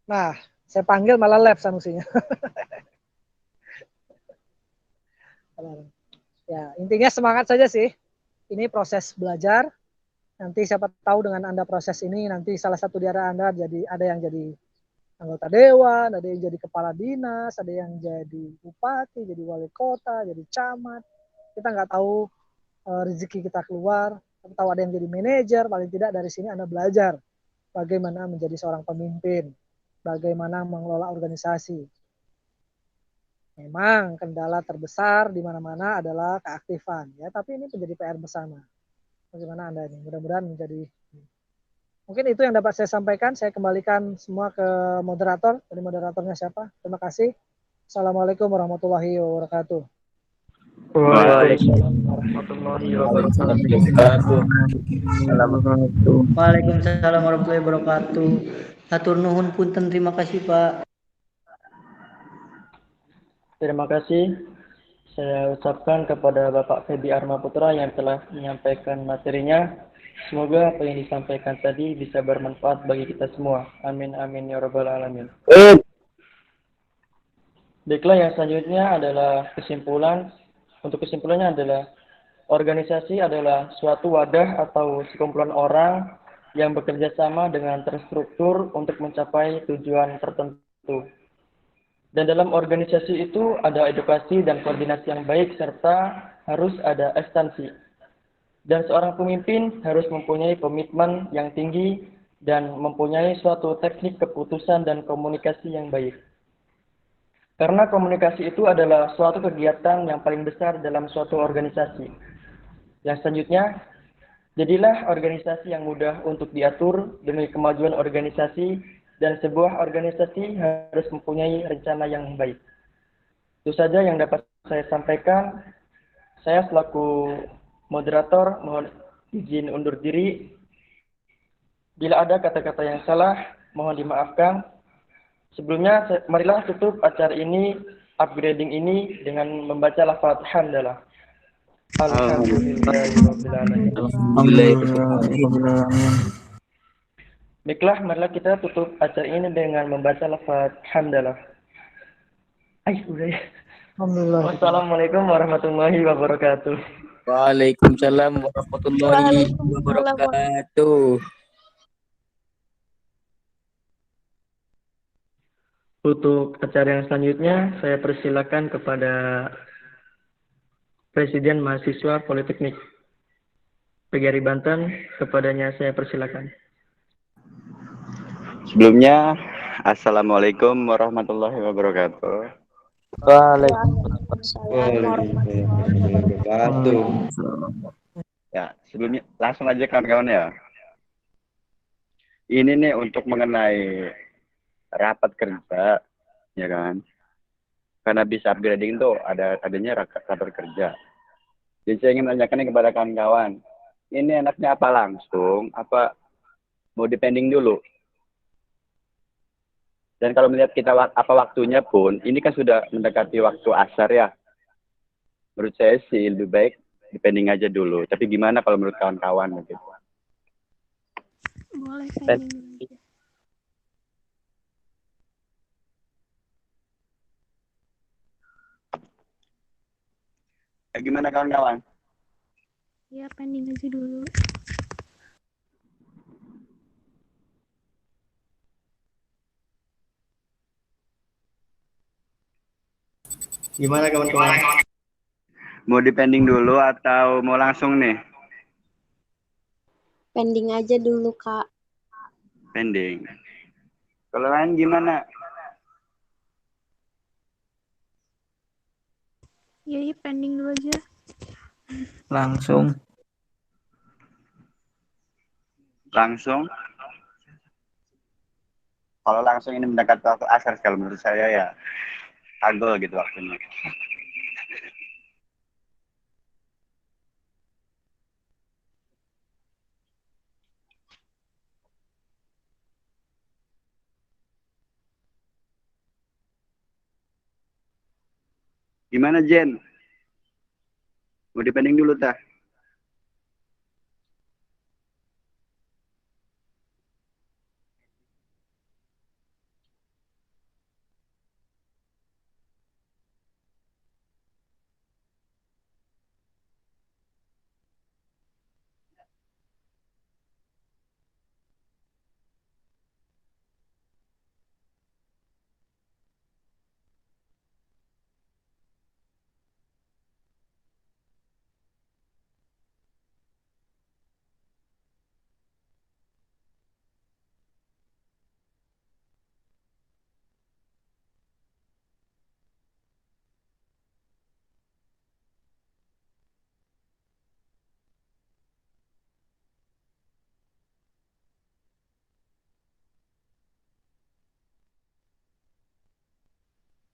Nah, saya panggil malah lab Sanusinya. Ya, intinya semangat saja sih. Ini proses belajar. Nanti siapa tahu dengan Anda proses ini, nanti salah satu di antara Anda ada yang jadi anggota dewan, ada yang jadi kepala dinas, ada yang jadi bupati, jadi wali kota, jadi camat. Kita nggak tahu rezeki kita keluar, kita tahu ada yang jadi manajer, paling tidak dari sini Anda belajar bagaimana menjadi seorang pemimpin, bagaimana mengelola organisasi. Memang kendala terbesar di mana-mana adalah keaktifan, ya. Tapi ini menjadi PR bersama. Bagaimana Anda ini? Mudah-mudahan menjadi. Mungkin itu yang dapat saya sampaikan. Saya kembalikan semua ke moderator. Tadi moderatornya siapa? Terima kasih. Assalamualaikum warahmatullahi wabarakatuh. Waalaikumsalam warahmatullahi wabarakatuh. Waalaikumsalam warahmatullahi wabarakatuh. Hatur nuhun punten, terima kasih Pak. Terima kasih saya ucapkan kepada Bapak Febi Arma Putra yang telah menyampaikan materinya. Semoga apa yang disampaikan tadi bisa bermanfaat bagi kita semua. Amin amin ya rabbal alamin. Baiklah, yang selanjutnya adalah kesimpulan. Untuk kesimpulannya adalah organisasi adalah suatu wadah atau sekumpulan orang yang bekerja sama dengan terstruktur untuk mencapai tujuan tertentu. Dan dalam organisasi itu ada edukasi dan koordinasi yang baik serta harus ada ekstensi. Dan seorang pemimpin harus mempunyai komitmen yang tinggi dan mempunyai suatu teknik keputusan dan komunikasi yang baik. Karena komunikasi itu adalah suatu kegiatan yang paling besar dalam suatu organisasi. Yang selanjutnya, jadilah organisasi yang mudah untuk diatur demi kemajuan organisasi, dan sebuah organisasi harus mempunyai rencana yang baik. Itu saja yang dapat saya sampaikan. Saya selaku moderator mohon izin undur diri. Bila ada kata-kata yang salah, mohon dimaafkan. Sebelumnya, marilah tutup acara ini, upgrading ini dengan membaca lafaz hamdalah. Alhamdulillahirrahmanirrahim. Baiklah, marilah kita tutup acara ini dengan membaca lafaz hamdalah. Udah ya. Alhamdulillah. Wassalamualaikum warahmatullahi wabarakatuh. Waalaikumsalam warahmatullahi wabarakatuh. Untuk acara yang selanjutnya, saya persilakan kepada Presiden Mahasiswa Politeknik PGRI Banten. Kepadanya saya persilakan. Sebelumnya, Assalamualaikum warahmatullahi wabarakatuh. Waalaikumsalam warahmatullahi wabarakatuh. Ya, sebelumnya langsung aja kawan-kawan ya. Ini nih untuk mengenai rapat kerja, ya kan? Karena bisa upgrading tuh adanya rapat kerja. Jadi saya ingin menanyakan kepada kawan-kawan, ini enaknya apa langsung, apa mau dipending dulu? Dan kalau melihat kita apa waktunya pun, ini kan sudah mendekati waktu asar ya. Menurut saya sih lebih baik dipending aja dulu. Tapi gimana kalau menurut kawan-kawan gitu? Boleh saya Gimana kawan-kawan? ya pending aja dulu. Gimana kawan-kawan? Mau dipending dulu atau mau langsung nih? Pending aja dulu, Kak. Pending. Kalau lain gimana? Iya, pending dulu aja. Langsung. Langsung. Kalau langsung ini mendekati waktu asar, kalau menurut saya ya agol gitu waktunya. Gimana Jen? Mau dipending dulu tah?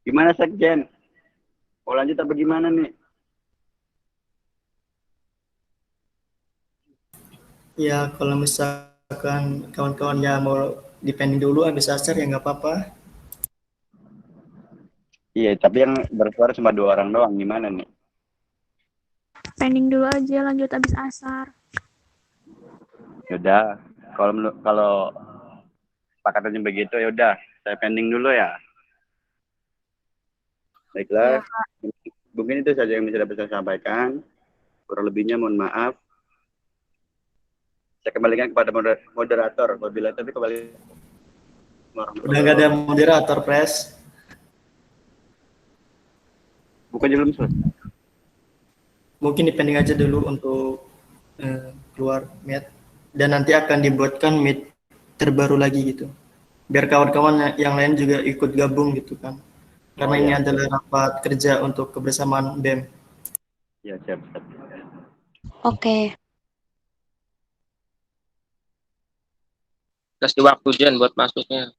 Gimana Sekjen? Mau lanjut apa gimana nih? Ya, kalau misalkan kawan-kawannya mau depending dulu habis asar ya nggak apa-apa. Iya, tapi yang bersuara cuma 2 orang doang, gimana nih? Pending dulu aja, lanjut abis asar. Yaudah, kalau sepakatannya begitu ya udah, saya pending dulu ya. Baiklah, mungkin itu saja yang bisa dapat saya sampaikan. Kurang lebihnya mohon maaf. Saya kembalikan kepada moderator. Apabila tapi kembali. Udah nggak ada moderator, Pres. Bukannya belum selesai. Mungkin dipending aja dulu untuk keluar meet. Dan nanti akan dibuatkan meet terbaru lagi gitu. Biar kawan-kawan yang lain juga ikut gabung gitu kan. Karena ini adalah rapat kerja untuk kebersamaan BEM. Ya, siap. Oke. Kasih waktu Jen buat masuknya.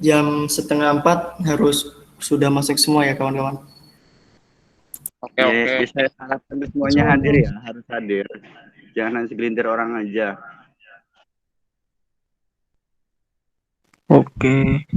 Jam 3:30 harus sudah masuk semua ya kawan-kawan. Oke. Saya harapkan semuanya hadir ya, harus hadir. Jangan segelintir orang aja. Oke.